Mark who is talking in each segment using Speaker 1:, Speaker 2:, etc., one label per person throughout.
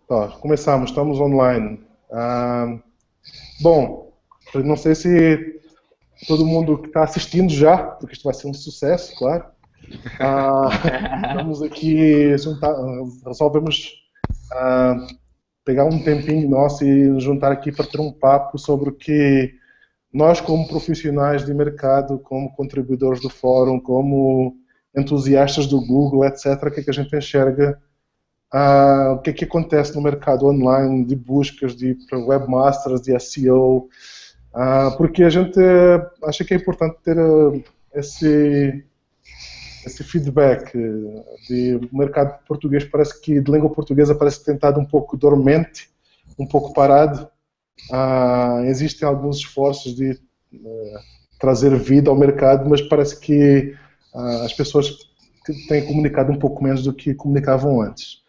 Speaker 1: Tá, começamos, estamos online. Bom, eu não sei se todo mundo que está assistindo já, porque isto vai ser um sucesso, claro. Ah, estamos aqui, resolvemos ah, pegar um tempinho nosso e nos juntar aqui para ter um papo sobre o que nós, como profissionais de mercado, como contribuidores do fórum, como entusiastas do Google, etc., o que é que a gente enxerga, o que é que acontece no mercado online de buscas de para webmasters, de SEO, porque a gente acha que é importante ter esse, esse feedback de mercado português, parece que de língua portuguesa parece que tem estado um pouco dormente, um pouco parado. Existem alguns esforços de trazer vida ao mercado, mas parece que as pessoas têm comunicado um pouco menos do que comunicavam antes.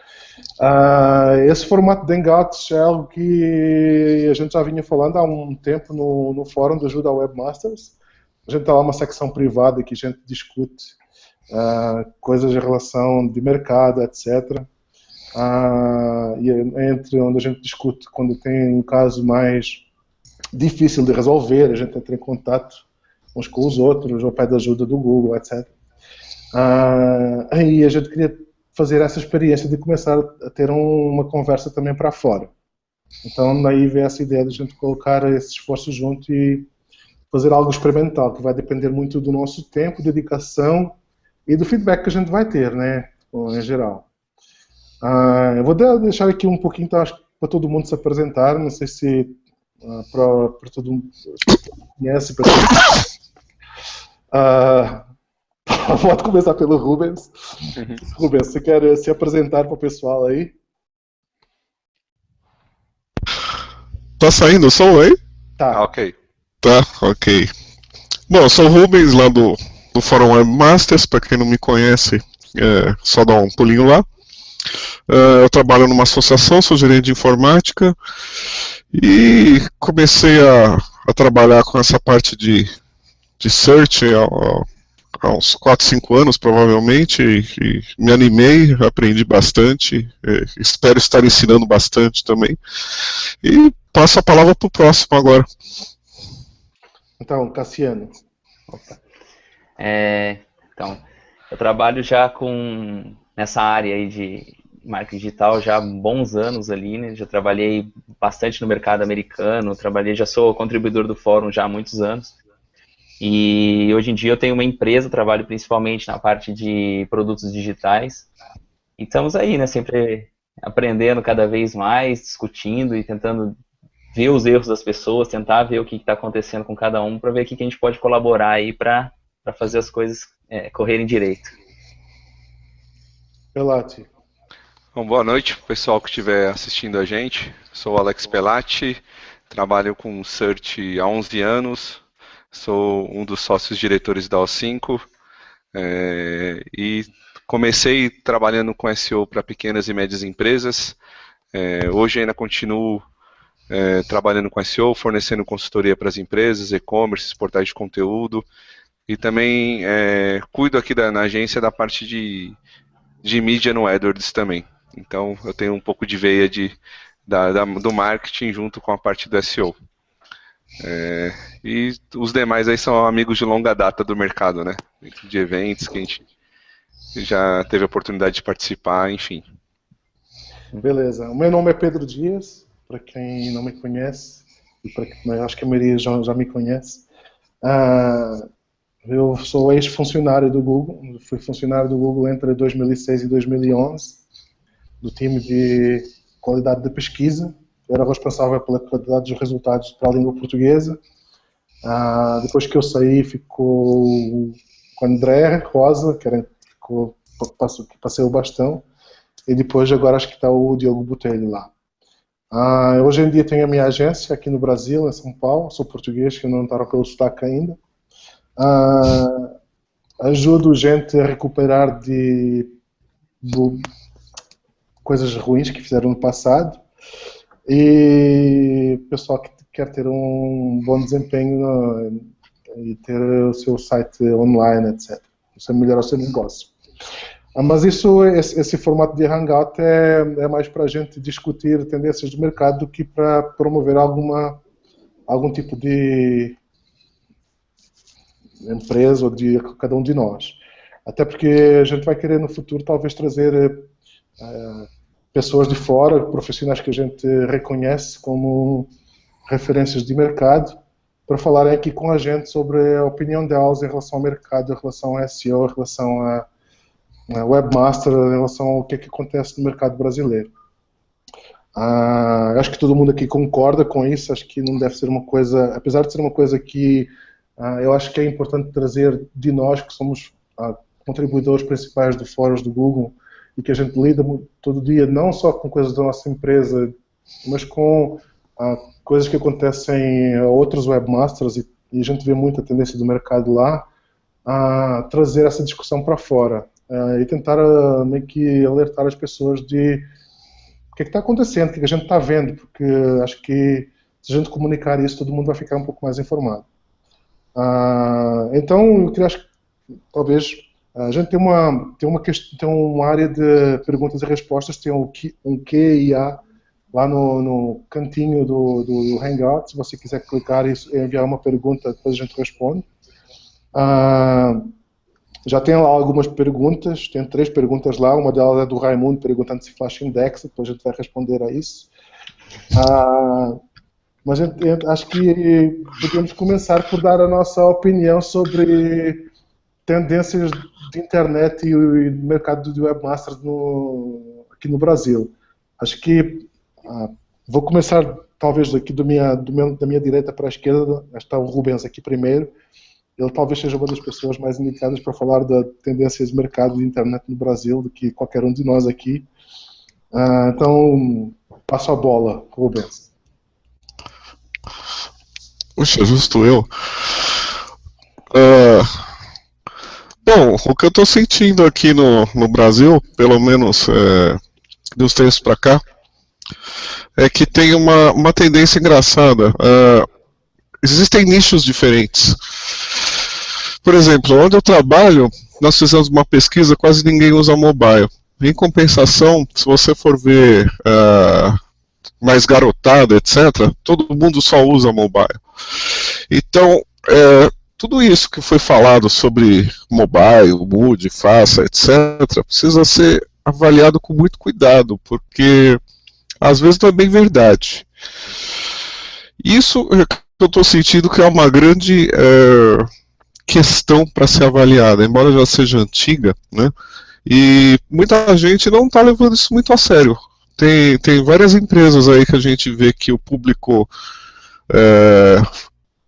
Speaker 1: Esse formato de Hangouts é algo que a gente já vinha falando há um tempo no fórum de ajuda a webmasters. A gente tem lá uma secção privada que a gente discute coisas em relação de mercado, etc. E entre onde a gente discute quando tem um caso mais difícil de resolver, a gente entra em contato uns com os outros, ou pede ajuda do Google, etc. E a gente queria fazer essa experiência de começar a ter uma conversa também para fora. Então daí veio essa ideia de a gente colocar esse esforço junto e fazer algo experimental, que vai depender muito do nosso tempo, dedicação e do feedback que a gente vai ter, né, em geral. Eu vou deixar aqui um pouquinho para todo mundo se apresentar, não sei se para todo mundo conhece. Pode começar pelo Rubens. Rubens, você quer se apresentar para o pessoal aí?
Speaker 2: Tá saindo o som aí?
Speaker 1: Tá.
Speaker 3: Ok.
Speaker 2: Tá, ok. Bom, eu sou o Rubens, lá do Fórum Webmasters. Para quem não me conhece, só dá um pulinho lá. Eu trabalho numa associação, sou gerente de informática e comecei a trabalhar com essa parte de search há uns 4, 5 anos, provavelmente, e me animei, aprendi bastante, espero estar ensinando bastante também. E passo a palavra para o próximo agora.
Speaker 1: Então, Cassiano.
Speaker 4: Opa. Então, eu trabalho já nessa área aí de marketing digital já há bons anos ali, né? Já trabalhei bastante no mercado americano, já sou contribuidor do fórum já há muitos anos. E hoje em dia eu tenho uma empresa, trabalho principalmente na parte de produtos digitais. E estamos aí, né? Sempre aprendendo cada vez mais, discutindo e tentando ver os erros das pessoas, tentar ver o que está acontecendo com cada um, para ver o que a gente pode colaborar aí para fazer as coisas correrem direito.
Speaker 1: Pelati.
Speaker 3: Bom, boa noite, pessoal que estiver assistindo a gente. Sou o Alex Pelati, trabalho com Search há 11 anos, sou um dos sócios diretores da O5 e comecei trabalhando com SEO para pequenas e médias empresas. Hoje ainda continuo trabalhando com SEO, fornecendo consultoria para as empresas, e-commerce, portais de conteúdo e também cuido aqui na agência da parte de mídia no AdWords também. Então eu tenho um pouco de veia do marketing junto com a parte do SEO. E os demais aí são amigos de longa data do mercado, né? De eventos que a gente já teve a oportunidade de participar, enfim.
Speaker 1: Beleza. O meu nome é Pedro Dias, para quem não me conhece, e acho que a maioria já me conhece. Eu sou ex-funcionário do Google, fui funcionário do Google entre 2006 e 2011, do time de qualidade de pesquisa. Eu era responsável pela qualidade dos resultados para a língua portuguesa. Depois que eu saí, ficou com o André Rosa, que passei o bastão, e depois agora acho que está o Diogo Botelho lá. Hoje em dia tenho a minha agência aqui no Brasil, em São Paulo, sou português, que não estaram pelo sotaque ainda. Ajudo gente a recuperar de coisas ruins que fizeram no passado e pessoal que quer ter um bom desempenho e ter o seu site online, etc. Isso é melhorar o seu negócio. Mas esse formato de Hangout é mais para a gente discutir tendências do mercado do que para promover algum tipo de empresa ou de cada um de nós. Até porque a gente vai querer no futuro talvez trazer pessoas de fora, profissionais que a gente reconhece como referências de mercado, para falarem aqui com a gente sobre a opinião delas em relação ao mercado, em relação a SEO, em relação a webmaster, em relação ao que é que acontece no mercado brasileiro. Acho que todo mundo aqui concorda com isso, acho que não deve ser uma coisa, apesar de ser uma coisa que eu acho que é importante trazer de nós, que somos contribuidores principais de fóruns do Google, e que a gente lida todo dia, não só com coisas da nossa empresa, mas com coisas que acontecem a outros webmasters, e a gente vê muita tendência do mercado lá, a trazer essa discussão para fora, e tentar meio que alertar as pessoas de o que está acontecendo, o que a gente está vendo, porque acho que se a gente comunicar isso, todo mundo vai ficar um pouco mais informado. Então, eu queria, acho que talvez a gente tem uma área de perguntas e respostas, tem um Q&A lá no cantinho do Hangout. Se você quiser clicar e enviar uma pergunta, depois a gente responde. Já tem lá algumas perguntas, tem 3 perguntas lá, uma delas é do Raimundo perguntando se Flash Index, depois a gente vai responder a isso. Mas acho que podemos começar por dar a nossa opinião sobre tendências de internet e mercado de webmasters aqui no Brasil. Acho que vou começar talvez aqui da minha direita para a esquerda. Está o Rubens aqui primeiro. Ele talvez seja uma das pessoas mais indicadas para falar da tendência de mercado de internet no Brasil do que qualquer um de nós aqui. Então, passo a bola, Rubens.
Speaker 2: Puxa, justo eu. Bom, o que eu estou sentindo aqui no Brasil, pelo menos de uns tempos para cá, é que tem uma tendência engraçada. Existem nichos diferentes. Por exemplo, onde eu trabalho, nós fizemos uma pesquisa, quase ninguém usa mobile. Em compensação, se você for ver mais garotada, etc., todo mundo só usa mobile. Então, tudo isso que foi falado sobre mobile, mude, faça, etc., precisa ser avaliado com muito cuidado, porque às vezes não é bem verdade. Isso eu estou sentindo que é uma grande questão para ser avaliada, embora já seja antiga, né? E muita gente não está levando isso muito a sério. Tem várias empresas aí que a gente vê que o público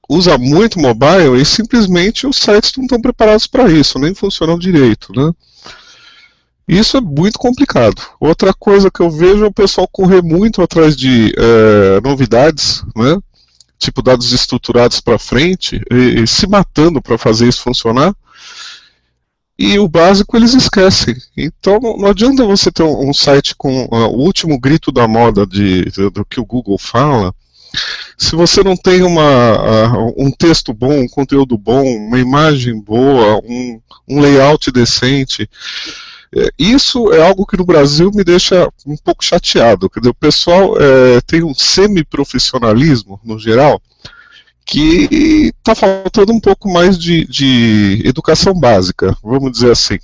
Speaker 2: usa muito mobile e simplesmente os sites não estão preparados para isso, nem funcionam direito, né? Isso é muito complicado. Outra coisa que eu vejo é o pessoal correr muito atrás de novidades, né? Tipo dados estruturados para frente e se matando para fazer isso funcionar. E o básico eles esquecem. Então não adianta você ter um site com o último grito da moda do que o Google fala, se você não tem um texto bom, um conteúdo bom, uma imagem boa, um layout decente. Isso é algo que no Brasil me deixa um pouco chateado. Quer dizer, o pessoal tem um semi-profissionalismo, no geral, que está faltando um pouco mais de educação básica, vamos dizer assim.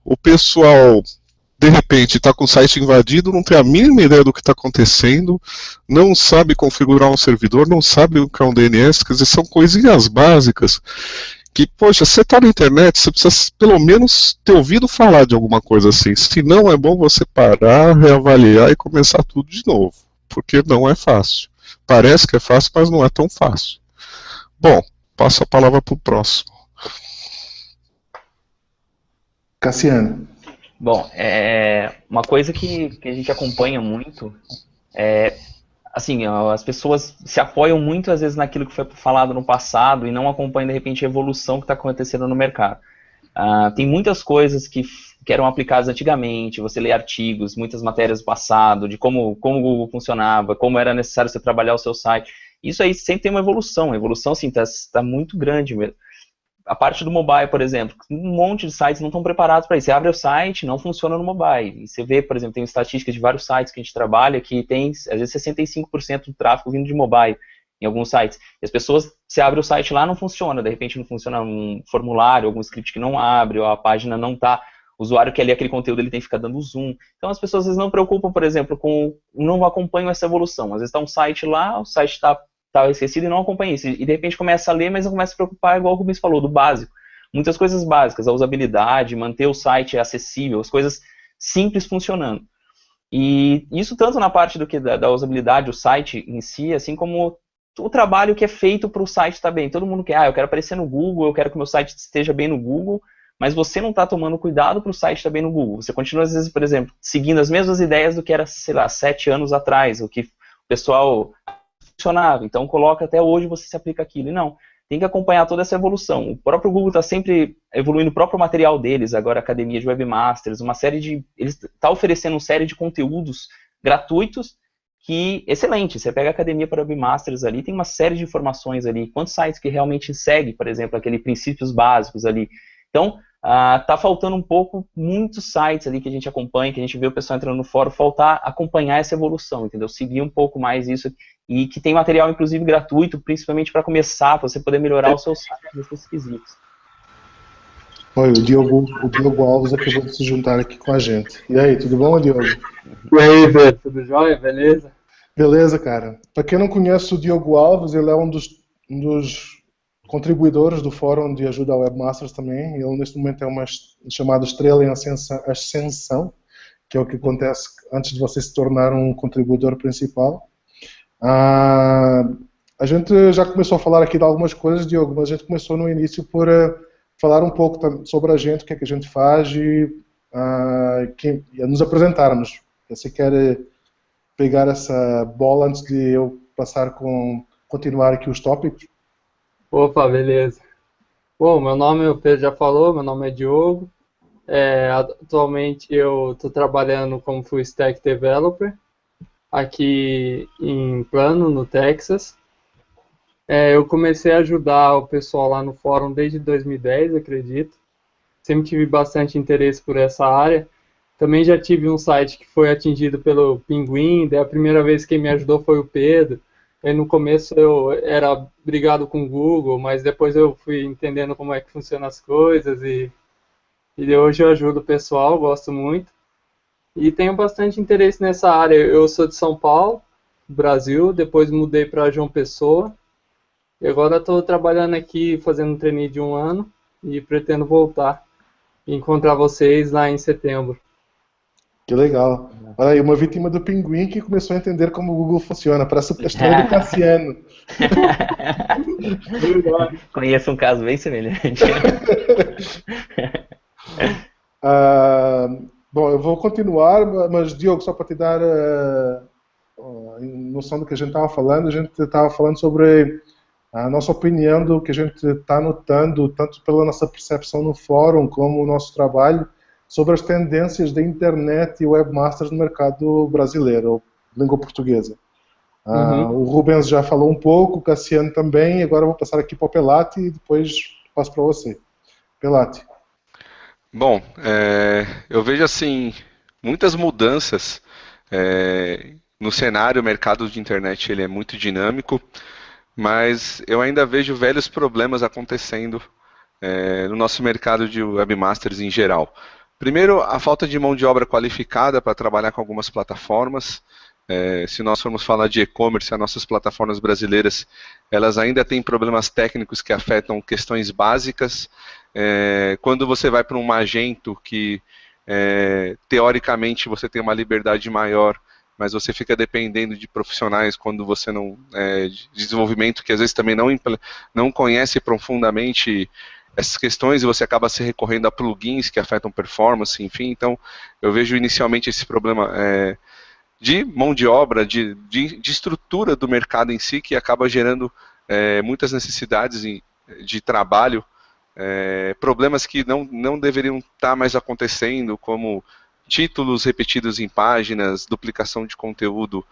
Speaker 2: O pessoal, de repente, está com o site invadido, não tem a mínima ideia do que está acontecendo, não sabe configurar um servidor, não sabe o que é um DNS, quer dizer, são coisinhas básicas que, poxa, você está na internet, você precisa pelo menos ter ouvido falar de alguma coisa assim. Se não, é bom você parar, reavaliar e começar tudo de novo, porque não é fácil. Parece que é fácil, mas não é tão fácil. Bom, passo a palavra para o próximo.
Speaker 1: Cassiano.
Speaker 4: Bom, uma coisa que a gente acompanha muito assim, as pessoas se apoiam muito às vezes naquilo que foi falado no passado e não acompanham de repente a evolução que está acontecendo no mercado. Tem muitas coisas que eram aplicadas antigamente, você lê artigos, muitas matérias do passado, de como o Google funcionava, como era necessário você trabalhar o seu site. Isso aí sempre tem uma evolução, a evolução sim está muito grande mesmo. a parte do mobile, por exemplo, um monte de sites não estão preparados para isso. Você abre o site, não funciona no mobile. E você vê, por exemplo, tem estatísticas de vários sites que a gente trabalha que tem, às vezes, 65% do tráfego vindo de mobile em alguns sites. E as pessoas, você abre o site lá, não funciona. De repente não funciona um formulário, algum script que não abre, ou a página não está... O usuário quer ler aquele conteúdo, ele tem que ficar dando zoom. Então as pessoas às vezes não preocupam, por exemplo, não acompanham essa evolução. Às vezes está um site lá, o site está esquecido e não acompanha isso. E de repente começa a ler, mas não começa a se preocupar, igual o Rubens falou, do básico. Muitas coisas básicas, a usabilidade, manter o site acessível, as coisas simples funcionando. E isso tanto na parte da usabilidade, o site em si, assim como o trabalho que é feito para o site estar bem. Todo mundo quer, eu quero aparecer no Google, eu quero que o meu site esteja bem no Google, mas você não está tomando cuidado para o site estar bem no Google. Você continua, às vezes, por exemplo, seguindo as mesmas ideias do que era, sei lá, 7 anos atrás, o que o pessoal funcionava. Então, coloca até hoje você se aplica aquilo. E não, tem que acompanhar toda essa evolução. O próprio Google está sempre evoluindo o próprio material deles, agora a academia de webmasters, eles estão oferecendo uma série de conteúdos gratuitos que, excelente, você pega a academia para webmasters ali, tem uma série de informações ali, quantos sites que realmente segue, por exemplo, aqueles princípios básicos ali. Então, tá faltando um pouco, muitos sites ali que a gente acompanha, que a gente vê o pessoal entrando no fórum, faltar acompanhar essa evolução, entendeu? Seguir um pouco mais isso, e que tem material, inclusive, gratuito, principalmente para começar, para você poder melhorar o seu site nesses quesitos.
Speaker 1: Oi, o Diogo Alves acabou de se juntar aqui com a gente. E aí, tudo bom, Diogo?
Speaker 5: E aí, Pedro, tudo jóia? Beleza?
Speaker 1: Beleza, cara. Para quem não conhece o Diogo Alves, ele é um dos contribuidores do Fórum de Ajuda ao Webmasters também. Ele, neste momento, é uma chamada Estrela em Ascensão, que é o que acontece antes de você se tornar um contribuidor principal. A gente já começou a falar aqui de algumas coisas, Diogo, mas a gente começou no início por falar um pouco sobre a gente, o que é que a gente faz e nos apresentarmos. Você quer pegar essa bola antes de eu continuar aqui os tópicos?
Speaker 5: Opa, beleza. Bom, meu nome, o Pedro já falou, meu nome é Diogo. Atualmente eu estou trabalhando como Full Stack Developer aqui em Plano, no Texas. Eu comecei a ajudar o pessoal lá no fórum desde 2010, acredito. Sempre tive bastante interesse por essa área. Também já tive um site que foi atingido pelo Pinguim, daí a primeira vez que me ajudou foi o Pedro. Aí no começo eu era brigado com o Google, mas depois eu fui entendendo como é que funcionam as coisas e hoje eu ajudo o pessoal, gosto muito. E tenho bastante interesse nessa área. Eu sou de São Paulo, Brasil, depois mudei para João Pessoa. E agora estou trabalhando aqui, fazendo um trainee de 1 ano e pretendo voltar e encontrar vocês lá em setembro.
Speaker 1: Que legal. Olha aí, uma vítima do Pinguim que começou a entender como o Google funciona. Parece a história do Cassiano.
Speaker 4: Conheço um caso bem semelhante.
Speaker 1: Bom, eu vou continuar, mas Diogo, só para te dar noção do que a gente estava falando, a gente estava falando sobre a nossa opinião do que a gente está notando, tanto pela nossa percepção no fórum como o nosso trabalho, sobre as tendências da internet e webmasters no mercado brasileiro, ou língua portuguesa. O Rubens já falou um pouco, o Cassiano também, e agora eu vou passar aqui para o Pelati e depois passo para você. Pelati.
Speaker 3: Bom, eu vejo assim muitas mudanças no cenário. O mercado de internet ele é muito dinâmico, mas eu ainda vejo velhos problemas acontecendo no nosso mercado de webmasters em geral. Primeiro, a falta de mão de obra qualificada para trabalhar com algumas plataformas. Se nós formos falar de e-commerce, as nossas plataformas brasileiras, elas ainda têm problemas técnicos que afetam questões básicas. Quando você vai para um Magento, que teoricamente você tem uma liberdade maior, mas você fica dependendo de profissionais quando você não de desenvolvimento que às vezes também não conhece profundamente essas questões, e você acaba se recorrendo a plugins que afetam performance, enfim. Então eu vejo inicialmente esse problema de mão de obra, de estrutura do mercado em si, que acaba gerando muitas necessidades de trabalho, problemas que não deveriam estar mais acontecendo, como títulos repetidos em páginas, duplicação de conteúdo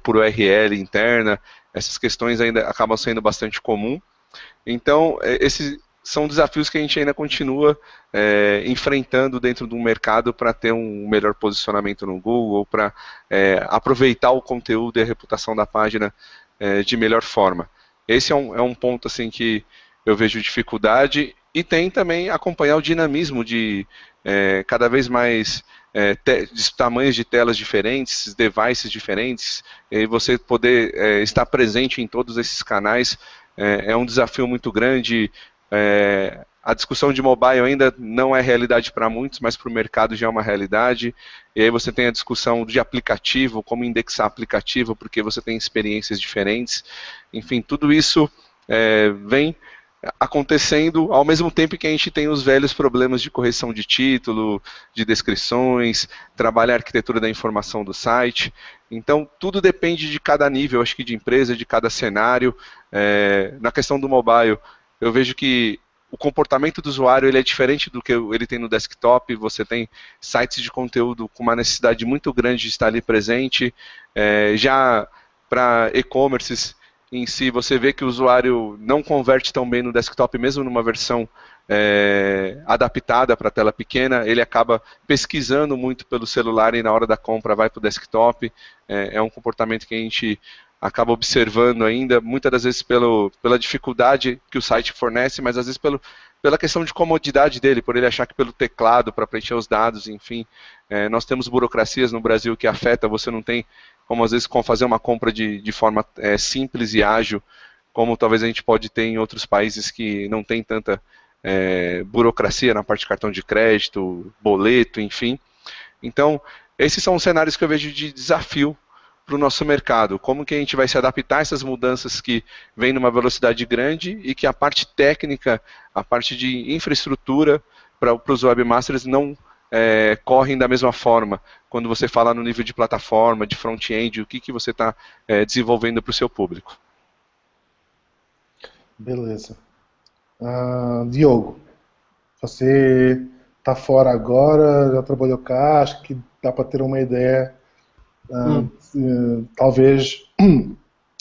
Speaker 3: por URL interna. Essas questões ainda acabam sendo bastante comum. Então, são desafios que a gente ainda continua enfrentando dentro do mercado para ter um melhor posicionamento no Google, para aproveitar o conteúdo e a reputação da página de melhor forma. Esse é um ponto assim que eu vejo dificuldade, e tem também acompanhar o dinamismo de cada vez mais de tamanhos de telas diferentes, devices diferentes, e você poder estar presente em todos esses canais é um desafio muito grande. A discussão de mobile ainda não é realidade para muitos, mas para o mercado já é uma realidade. E aí você tem a discussão de aplicativo, como indexar aplicativo, porque você tem experiências diferentes. Enfim, tudo isso vem acontecendo ao mesmo tempo que a gente tem os velhos problemas de correção de título, de descrições, trabalhar a arquitetura da informação do site. Então, tudo depende de cada nível, acho que de empresa, de cada cenário. Na questão do mobile, eu vejo que o comportamento do usuário ele é diferente do que ele tem no desktop. Você tem sites de conteúdo com uma necessidade muito grande de estar ali presente. Já para e-commerces em si, você vê que o usuário não converte tão bem no desktop, mesmo numa versão adaptada para a tela pequena, ele acaba pesquisando muito pelo celular e na hora da compra vai para o desktop. É um comportamento que a gente acaba observando ainda, muitas das vezes pela dificuldade que o site fornece, mas às vezes pela questão de comodidade dele, por ele achar que pelo teclado, para preencher os dados, enfim. Nós temos burocracias no Brasil que afeta, você não tem como às vezes fazer uma compra de forma simples e ágil, como talvez a gente pode ter em outros países que não tem tanta burocracia na parte de cartão de crédito, boleto, enfim. Então, esses são os cenários que eu vejo de desafio para o nosso mercado. Como que a gente vai se adaptar a essas mudanças que vêm numa velocidade grande e que a parte técnica, a parte de infraestrutura para os webmasters não correm da mesma forma. Quando você fala no nível de plataforma, de front-end, o que você está desenvolvendo para o seu público.
Speaker 1: Beleza. Diogo, você está fora agora, já trabalhou cá, acho que dá para ter uma ideia, talvez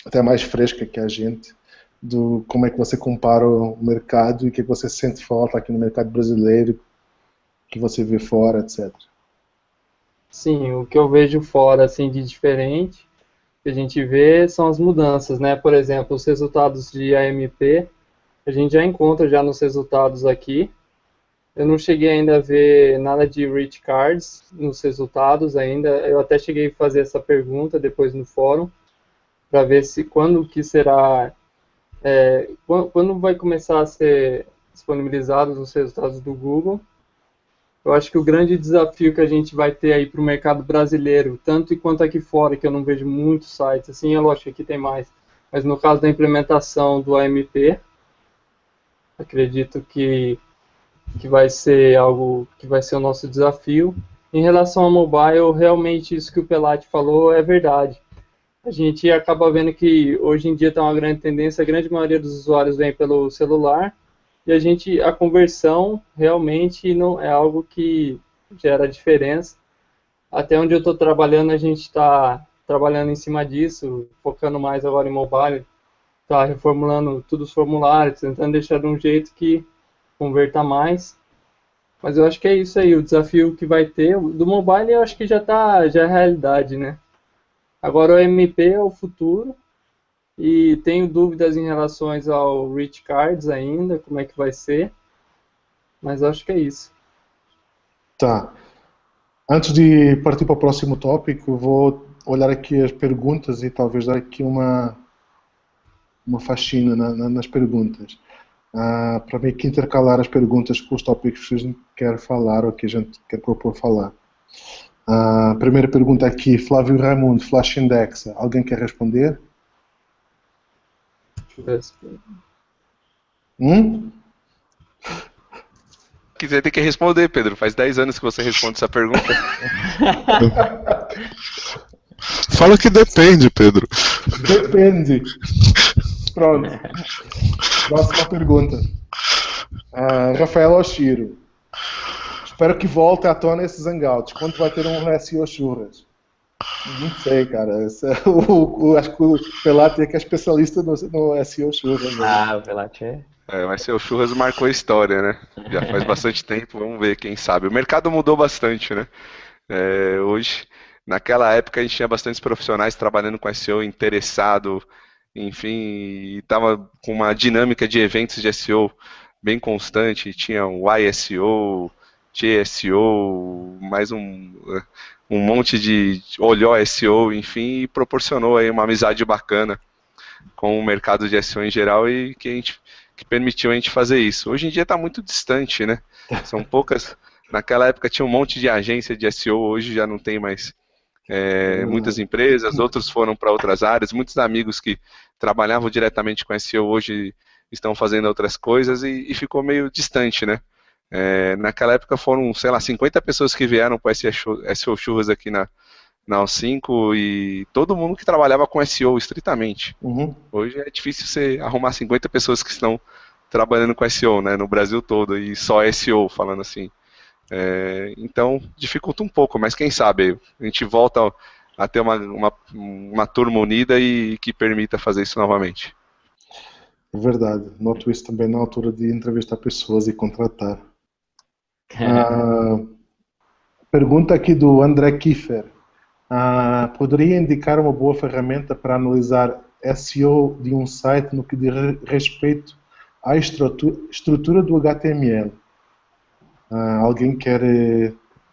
Speaker 1: até mais fresca que a gente, do como é que você compara o mercado e o que você sente falta aqui no mercado brasileiro, que você vê fora, etc.
Speaker 5: Sim, o que eu vejo fora assim de diferente, que a gente vê são as mudanças, né? Por exemplo, os resultados de AMP, a gente já encontra já nos resultados aqui. Eu não cheguei ainda a ver nada de rich cards nos resultados ainda. Eu até cheguei a fazer essa pergunta depois no fórum, para ver se quando que será, quando vai começar a ser disponibilizados os resultados do Google. Eu acho que o grande desafio que a gente vai ter aí para o mercado brasileiro, tanto e quanto aqui fora, que eu não vejo muitos sites, assim, é lógico que aqui tem mais, mas no caso da implementação do AMP, acredito que vai ser algo que vai ser o nosso desafio. Em relação ao mobile, realmente isso que o Pelati falou é verdade. A gente acaba vendo que hoje em dia está uma grande tendência, a grande maioria dos usuários vem pelo celular, e a conversão realmente não é algo que gera diferença. Até onde eu estou trabalhando, a gente está trabalhando em cima disso, focando mais agora em mobile, está reformulando todos os formulários, tentando deixar de um jeito que converta mais. Mas eu acho que é isso aí, o desafio que vai ter. Do mobile eu acho que já é realidade, né? Agora o MP é o futuro. E tenho dúvidas em relação ao Rich Cards ainda, como é que vai ser. Mas acho que é isso.
Speaker 1: Tá. Antes de partir para o próximo tópico, vou olhar aqui as perguntas e talvez dar aqui uma faxina nas perguntas. Para meio que intercalar as perguntas com os tópicos que a gente quer falar ou que a gente quer propor falar. A primeira pergunta aqui, Flávio Raimundo, Flash Index. Alguém quer responder?
Speaker 3: Quiser ter que responder, Pedro. Faz 10 anos que você responde essa pergunta.
Speaker 2: Fala que depende, Pedro.
Speaker 1: Depende. Pronto. Próxima pergunta. Rafael Oshiro. Espero que volte à tona esses hangouts. Quando vai ter um SEO Churras? Não sei, cara. Acho que o Pelati é que é especialista no SEO Churras.
Speaker 4: O Pelati é
Speaker 3: Mas seu Churras marcou a história, né? Já faz bastante tempo, vamos ver, quem sabe. O mercado mudou bastante, né? Hoje, naquela época, a gente tinha bastantes profissionais trabalhando com SEO interessado, enfim, e estava com uma dinâmica de eventos de SEO bem constante. Tinha o YSO, GSO, mais um monte de olhó SEO, enfim, e proporcionou aí uma amizade bacana com o mercado de SEO em geral e que permitiu a gente fazer isso. Hoje em dia está muito distante, né? São poucas. Naquela época tinha um monte de agência de SEO, hoje já não tem mais muitas empresas, outros foram para outras áreas, muitos amigos que trabalhavam diretamente com SEO hoje estão fazendo outras coisas e ficou meio distante, né? Naquela época foram, sei lá, 50 pessoas que vieram para SEO Churras aqui na O5 e todo mundo que trabalhava com SEO estritamente.
Speaker 1: Uhum.
Speaker 3: Hoje é difícil você arrumar 50 pessoas que estão trabalhando com SEO, né, no Brasil todo, e só SEO, falando assim. Então, dificulta um pouco, mas quem sabe a gente volta a ter uma turma unida e que permita fazer isso novamente.
Speaker 1: É verdade. Noto isso também na altura de entrevistar pessoas e contratar. Pergunta aqui do André Kiefer. Poderia indicar uma boa ferramenta para analisar SEO de um site no que diz respeito à estrutura do HTML? Alguém quer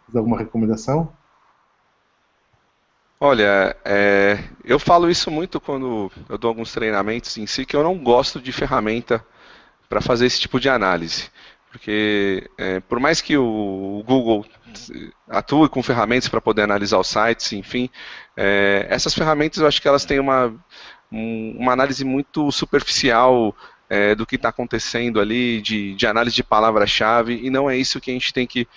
Speaker 1: dar alguma recomendação?
Speaker 3: Olha, eu falo isso muito quando eu dou alguns treinamentos em si, que eu não gosto de ferramenta para fazer esse tipo de análise. Porque, por mais que o Google atue com ferramentas para poder analisar os sites, enfim, essas ferramentas eu acho que elas têm uma análise muito superficial do que está acontecendo ali, de análise de palavra-chave, e não é isso que a gente tem que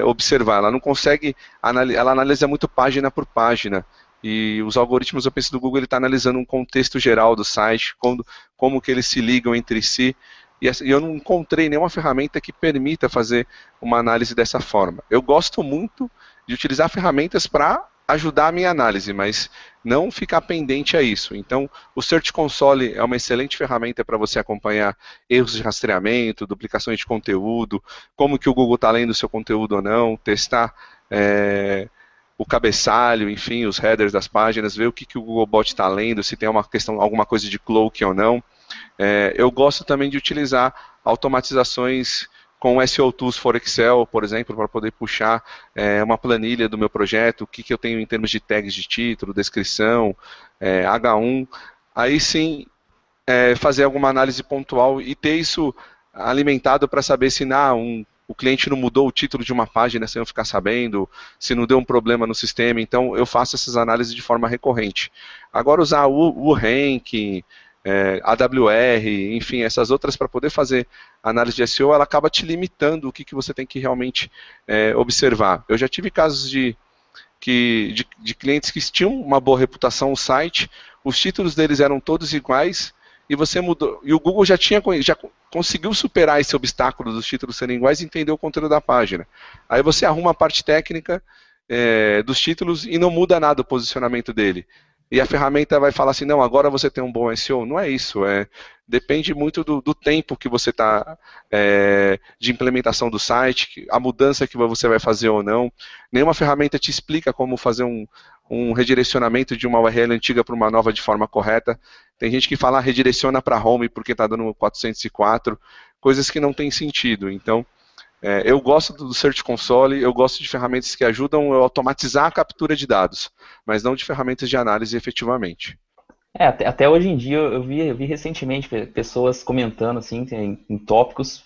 Speaker 3: observar. Ela não consegue, ela analisa muito página por página. E os algoritmos, eu penso, do Google, ele está analisando um contexto geral do site, como que eles se ligam entre si. E eu não encontrei nenhuma ferramenta que permita fazer uma análise dessa forma. Eu gosto muito de utilizar ferramentas para ajudar a minha análise, mas não ficar pendente a isso. Então, o Search Console é uma excelente ferramenta para você acompanhar erros de rastreamento, duplicações de conteúdo, como que o Google está lendo o seu conteúdo ou não, testar o cabeçalho, enfim, os headers das páginas, ver o que o Googlebot está lendo, se tem alguma coisa de cloak ou não. Eu gosto também de utilizar automatizações com SEO Tools for Excel, por exemplo, para poder puxar uma planilha do meu projeto, o que eu tenho em termos de tags de título, descrição, H1. Aí sim, fazer alguma análise pontual e ter isso alimentado para saber se o cliente não mudou o título de uma página sem eu ficar sabendo, se não deu um problema no sistema. Então, eu faço essas análises de forma recorrente. Agora, usar o ranking, AWR, enfim, essas outras para poder fazer análise de SEO, ela acaba te limitando o que você tem que realmente observar. Eu já tive casos de clientes que tinham uma boa reputação no site, os títulos deles eram todos iguais, e você mudou, e o Google já conseguiu superar esse obstáculo dos títulos serem iguais e entender o conteúdo da página. Aí você arruma a parte técnica dos títulos e não muda nada o posicionamento dele. E a ferramenta vai falar assim, não, agora você tem um bom SEO. Não é isso, depende muito do tempo que você está de implementação do site, a mudança que você vai fazer ou não. Nenhuma ferramenta te explica como fazer um redirecionamento de uma URL antiga para uma nova de forma correta. Tem gente que fala redireciona para home porque está dando 404, coisas que não têm sentido. Então, eu gosto do Search Console, eu gosto de ferramentas que ajudam a automatizar a captura de dados, mas não de ferramentas de análise efetivamente.
Speaker 4: Até hoje em dia eu vi recentemente pessoas comentando assim, em tópicos,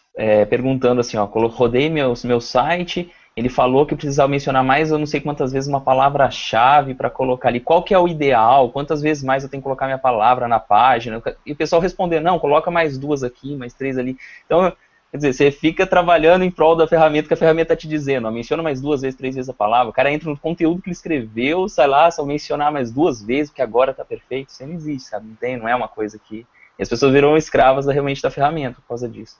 Speaker 4: perguntando assim, ó, rodei meu site, ele falou que eu precisava mencionar mais, eu não sei quantas vezes, uma palavra-chave para colocar ali, qual que é o ideal, quantas vezes mais eu tenho que colocar minha palavra na página, e o pessoal responder, não, coloca mais 2 aqui, mais 3 ali. Então, quer dizer, você fica trabalhando em prol da ferramenta que a ferramenta está te dizendo, ó, menciona mais 2 vezes, 3 vezes a palavra, o cara entra no conteúdo que ele escreveu, sai lá, só mencionar mais 2 vezes, porque agora está perfeito, isso não existe, sabe? Não é uma coisa que... E as pessoas viram escravas realmente da ferramenta por causa disso.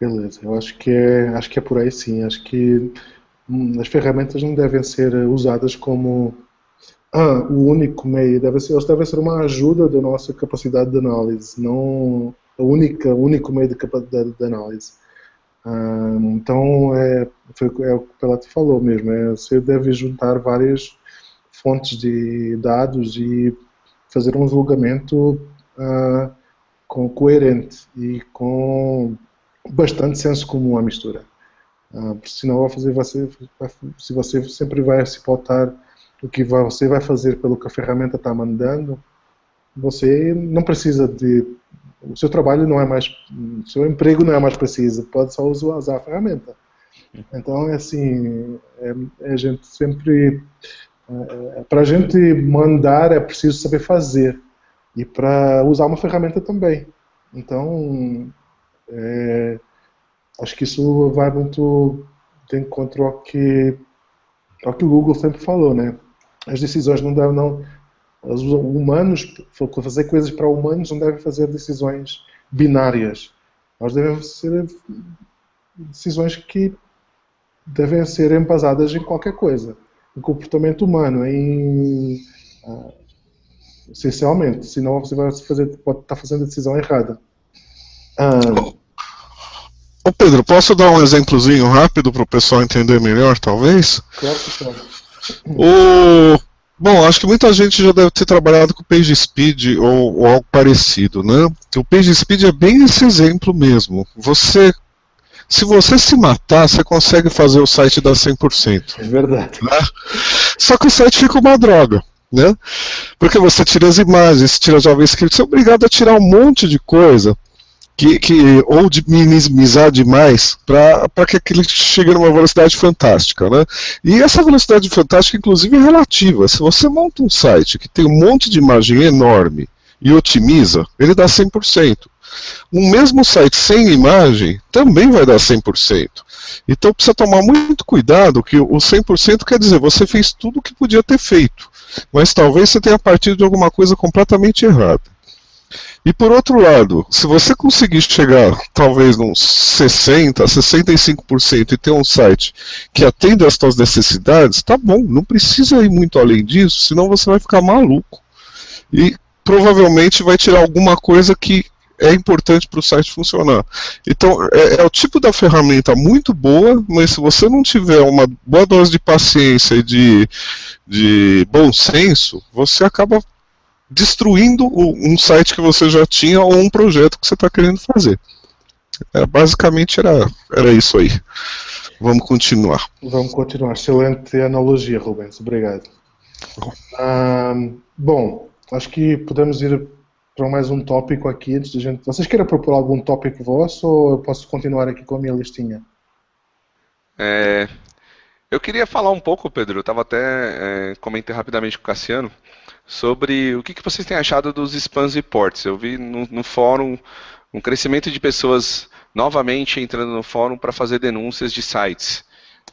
Speaker 1: Beleza, eu acho que é por aí sim. Acho que as ferramentas não devem ser usadas como O único meio eles devem ser uma ajuda da nossa capacidade de análise, não o único meio de análise. Então é o que o Pelato falou mesmo, você deve juntar várias fontes de dados e fazer um julgamento coerente e com bastante senso comum à mistura. Porque senão se você sempre vai se pautar o que você vai fazer pelo que a ferramenta está mandando, você não precisa o seu trabalho não é mais, o seu emprego não é mais preciso, pode só usar a ferramenta. Então é assim, a gente sempre, para a gente mandar é preciso saber fazer e para usar uma ferramenta também. Então acho que isso vai muito de encontro ao que o Google sempre falou, né? As decisões os humanos, fazer coisas para humanos não devem fazer decisões binárias. Elas devem ser decisões que devem ser embasadas em qualquer coisa. Em comportamento humano, essencialmente. Senão você pode estar fazendo a decisão errada.
Speaker 2: Ô Pedro, posso dar um exemplozinho rápido para o pessoal entender melhor, talvez?
Speaker 1: Claro que pode.
Speaker 2: Bom, acho que muita gente já deve ter trabalhado com o PageSpeed ou algo parecido, né? O PageSpeed é bem esse exemplo mesmo. Se você se matar, você consegue fazer o site dar 100%.
Speaker 1: É verdade.
Speaker 2: Né? Só que o site fica uma droga, né? Porque você tira as imagens, tira JavaScript, você é obrigado a tirar um monte de coisa ou de minimizar demais para que aquilo chegue numa velocidade fantástica, né? E essa velocidade fantástica, inclusive, é relativa. Se você monta um site que tem um monte de imagem enorme e otimiza, ele dá 100%. Um mesmo site sem imagem também vai dar 100%. Então precisa tomar muito cuidado, que o 100% quer dizer, você fez tudo o que podia ter feito, mas talvez você tenha partido de alguma coisa completamente errada. E por outro lado, se você conseguir chegar talvez uns 60%, 65% e ter um site que atenda às suas necessidades, tá bom, não precisa ir muito além disso, senão você vai ficar maluco. E provavelmente vai tirar alguma coisa que é importante para o site funcionar. Então, é o tipo da ferramenta muito boa, mas se você não tiver uma boa dose de paciência e de bom senso, você acaba destruindo um site que você já tinha ou um projeto que você está querendo fazer. Basicamente era isso aí. Vamos continuar.
Speaker 1: Vamos continuar. Excelente analogia, Rubens. Obrigado. Bom, acho que podemos ir para mais um tópico aqui antes de gente. Vocês querem propor algum tópico vosso ou eu posso continuar aqui com a minha listinha?
Speaker 3: Eu queria falar um pouco, Pedro, eu estava até comentei rapidamente com o Cassiano sobre o que vocês têm achado dos spam reports. Eu vi no fórum um crescimento de pessoas novamente entrando no fórum para fazer denúncias de sites.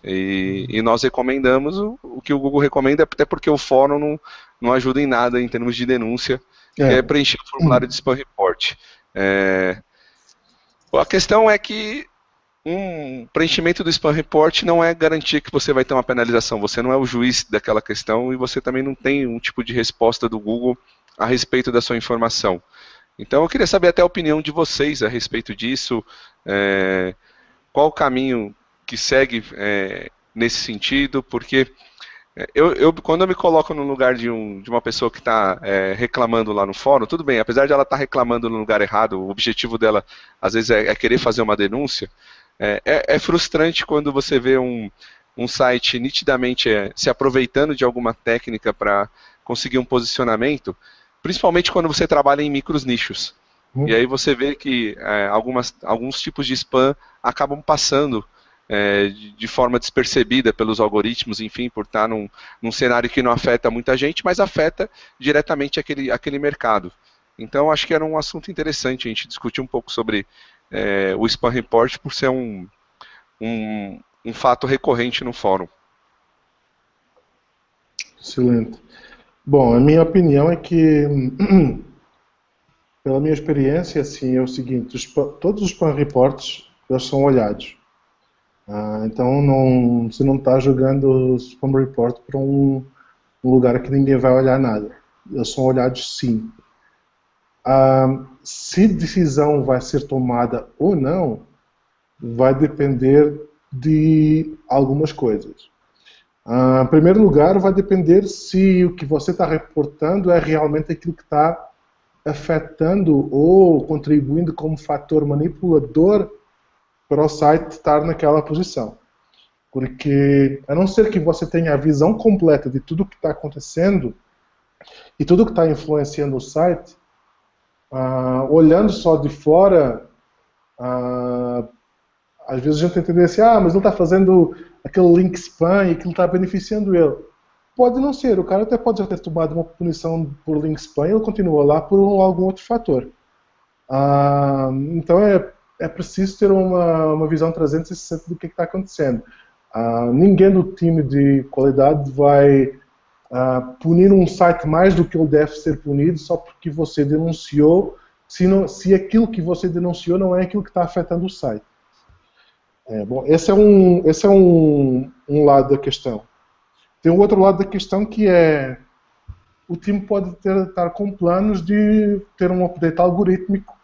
Speaker 3: E nós recomendamos o que o Google recomenda, até porque o fórum não ajuda em nada em termos de denúncia, que é preencher o formulário de spam report. A questão é que um preenchimento do spam report não é garantia que você vai ter uma penalização. Você não é o juiz daquela questão e você também não tem um tipo de resposta do Google a respeito da sua informação. Então eu queria saber até a opinião de vocês a respeito disso. Qual o caminho que segue nesse sentido? Porque quando eu me coloco no lugar de uma pessoa que está reclamando lá no fórum, tudo bem, apesar de ela estar reclamando no lugar errado, o objetivo dela às vezes é querer fazer uma denúncia. É frustrante quando você vê um site nitidamente se aproveitando de alguma técnica para conseguir um posicionamento, principalmente quando você trabalha em micros nichos. E aí você vê que alguns tipos de spam acabam passando de forma despercebida pelos algoritmos, enfim, por estar num cenário que não afeta muita gente, mas afeta diretamente aquele mercado. Então acho que era um assunto interessante a gente discutir um pouco sobre o spam report por ser um fato recorrente no fórum.
Speaker 1: Excelente. Bom, a minha opinião é que, pela minha experiência, assim, é o seguinte, todos os spam reports eles são olhados. Então você não está jogando o spam report para um lugar que ninguém vai olhar nada. Eles são olhados sim. Se decisão vai ser tomada ou não, vai depender de algumas coisas. Em primeiro lugar, vai depender se o que você está reportando é realmente aquilo que está afetando ou contribuindo como fator manipulador para o site estar naquela posição. Porque, a não ser que você tenha a visão completa de tudo o que está acontecendo e tudo o que está influenciando o site, olhando só de fora, às vezes a gente entende assim, mas ele está fazendo aquele link spam e aquilo está beneficiando ele. Pode não ser, o cara até pode já ter tomado uma punição por link spam e ele continua lá por algum outro fator. Então é preciso ter uma visão 360 do que está acontecendo. Ninguém do time de qualidade vai punir um site mais do que ele deve ser punido só porque você denunciou, se aquilo que você denunciou não é aquilo que está afetando o site. Bom, esse é um lado da questão. Tem um outro lado da questão que é o time pode estar com planos de ter um update algorítmico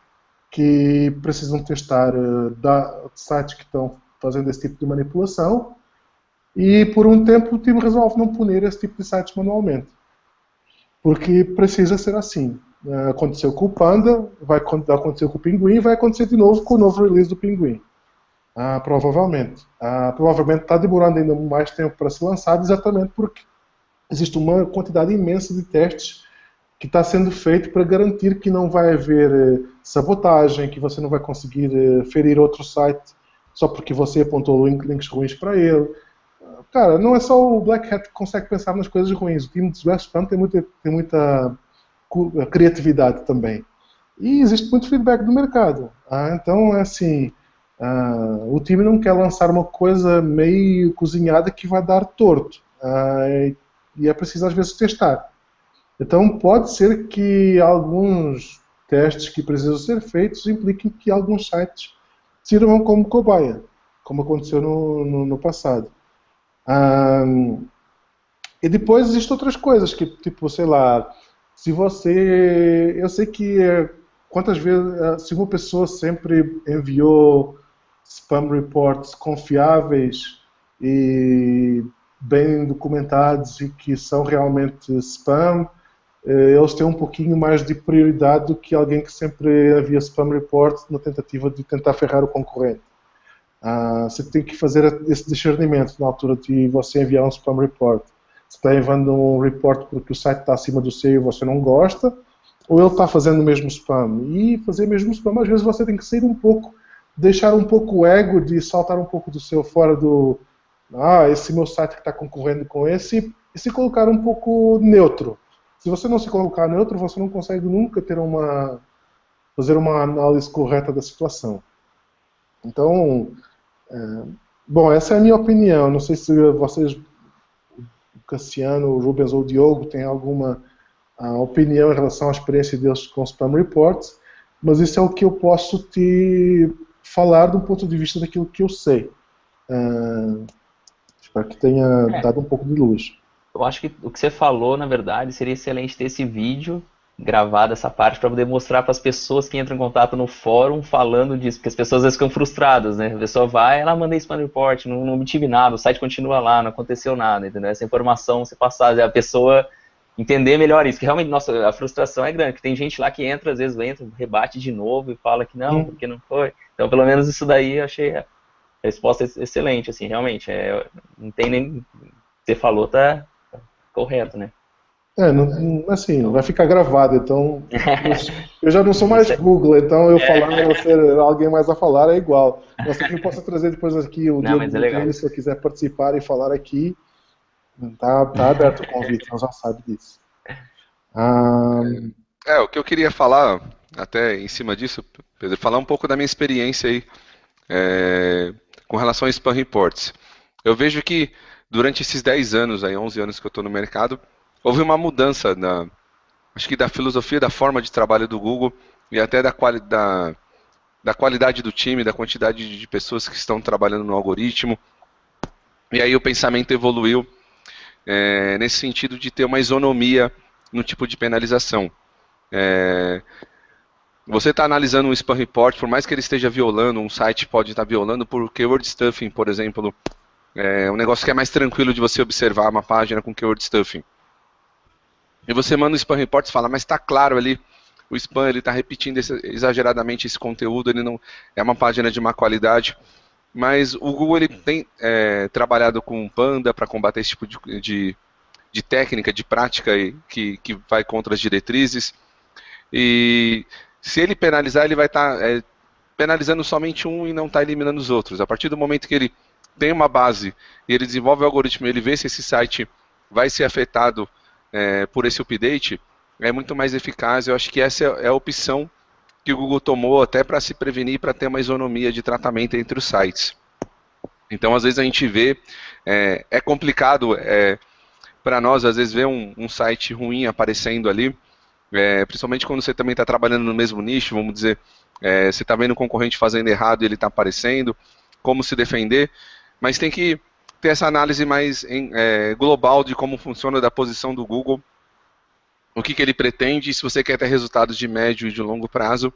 Speaker 1: que precisam testar sites que estão fazendo esse tipo de manipulação e por um tempo o time resolve não punir esse tipo de sites manualmente. Porque precisa ser assim. Aconteceu com o Panda, vai acontecer com o Pinguim e vai acontecer de novo com o novo release do Pinguim. Provavelmente. Provavelmente está demorando ainda mais tempo para ser lançado, exatamente porque existe uma quantidade imensa de testes que está sendo feito para garantir que não vai haver sabotagem, que você não vai conseguir ferir outro site só porque você apontou links ruins para ele. Cara, não é só o Black Hat que consegue pensar nas coisas ruins. O time de West Spam tem muita criatividade também. E existe muito feedback do mercado. Então, é assim... o time não quer lançar uma coisa meio cozinhada que vai dar torto. E é preciso às vezes testar. Então pode ser que alguns testes que precisam ser feitos impliquem que alguns sites sirvam como cobaia, como aconteceu no passado. E depois existem outras coisas, que tipo, sei lá, se você... Eu sei que quantas vezes, se uma pessoa sempre enviou spam reports confiáveis e bem documentados e que são realmente spam, eles têm um pouquinho mais de prioridade do que alguém que sempre envia spam reports na tentativa de tentar ferrar o concorrente. Você tem que fazer esse discernimento na altura de você enviar um spam report. Você está enviando um report porque o site está acima do seu e você não gosta, ou ele está fazendo o mesmo spam. E fazer o mesmo spam, às vezes você tem que sair um pouco, deixar um pouco o ego, de saltar um pouco do seu, fora do... esse meu site que está concorrendo com esse, e se colocar um pouco neutro. Se você não se colocar neutro, você não consegue nunca fazer uma análise correta da situação. Então, bom, essa é a minha opinião. Não sei se vocês, o Cassiano, o Rubens ou o Diogo, têm alguma opinião em relação à experiência deles com spam reports, mas isso é o que eu posso te falar do ponto de vista daquilo que eu sei. Espero que tenha dado um pouco de luz.
Speaker 4: Eu acho que o que você falou, na verdade, seria excelente ter esse vídeo gravado, essa parte, para poder mostrar para as pessoas que entram em contato no fórum falando disso, porque as pessoas às vezes ficam frustradas, né? A pessoa vai, ela manda spam report, não obtive nada, o site continua lá, não aconteceu nada, entendeu? Essa informação se passar, a pessoa entender melhor isso, que realmente, nossa, a frustração é grande, que tem gente lá que entra, às vezes entra, rebate de novo e fala que não, porque não foi. Então, pelo menos isso daí eu achei a resposta excelente, assim, realmente, não tem nem... Você falou, tá correto, né?
Speaker 1: Assim, vai ficar gravado, então eu já não sou mais Google, então eu falar ou ser alguém mais a falar é igual. Mas quem possa trazer depois aqui o Diogo Botelho, se eu quiser participar e falar aqui, tá aberto o convite, nós já sabe disso.
Speaker 3: O que eu queria falar, até em cima disso, Pedro, falar um pouco da minha experiência aí com relação a spam reports. Eu vejo que durante esses 10 anos, 11 anos que eu estou no mercado, houve uma mudança, acho que da filosofia, da forma de trabalho do Google e até da qualidade do time, da quantidade de pessoas que estão trabalhando no algoritmo. E aí o pensamento evoluiu nesse sentido de ter uma isonomia no tipo de penalização. Você está analisando um spam report, por mais que ele esteja violando, um site pode estar violando por keyword stuffing, por exemplo, um negócio que é mais tranquilo de você observar uma página com keyword stuffing. E você manda um spam report e fala, mas está claro ali, o spam está repetindo exageradamente esse conteúdo, ele não é uma página de má qualidade. Mas o Google ele tem trabalhado com Panda para combater esse tipo de técnica, de prática que vai contra as diretrizes. E se ele penalizar, ele vai estar penalizando somente um e não está eliminando os outros. A partir do momento que ele tem uma base e ele desenvolve o algoritmo, ele vê se esse site vai ser afetado por esse update, é muito mais eficaz. Eu acho que essa é a opção que o Google tomou até para se prevenir, para ter uma isonomia de tratamento entre os sites. Então, às vezes a gente vê, é complicado para nós, às vezes, ver um site ruim aparecendo ali, principalmente quando você também está trabalhando no mesmo nicho, vamos dizer, você está vendo o concorrente fazendo errado e ele está aparecendo, como se defender, mas tem que ter essa análise mais global de como funciona da posição do Google, o que ele pretende, e se você quer ter resultados de médio e de longo prazo,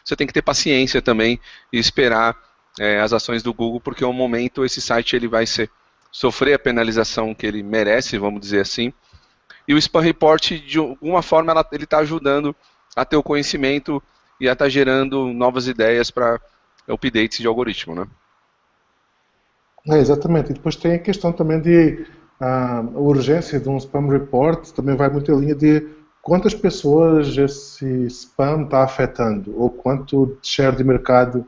Speaker 3: você tem que ter paciência também e esperar as ações do Google, porque ao momento esse site ele vai sofrer a penalização que ele merece, vamos dizer assim, e o Spam Report, de alguma forma, ele está ajudando a ter o conhecimento e a estar gerando novas ideias para updates de algoritmo, né?
Speaker 1: Exatamente. E depois tem a questão também de a urgência de um spam report, também vai muito em linha de quantas pessoas esse spam está afetando, ou quanto share de mercado.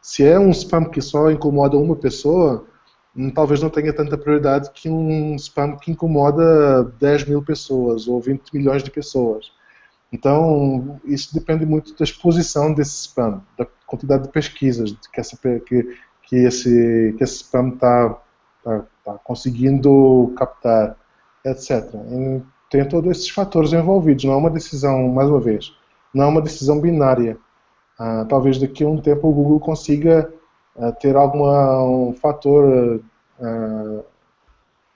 Speaker 1: Se é um spam que só incomoda uma pessoa, talvez não tenha tanta prioridade que um spam que incomoda 10 mil pessoas, ou 20 milhões de pessoas. Então, isso depende muito da exposição desse spam, da quantidade de pesquisas que esse spam está conseguindo captar, etc. E tem todos esses fatores envolvidos, não é uma decisão, mais uma vez, não é uma decisão binária. Talvez daqui a um tempo o Google consiga ter um fator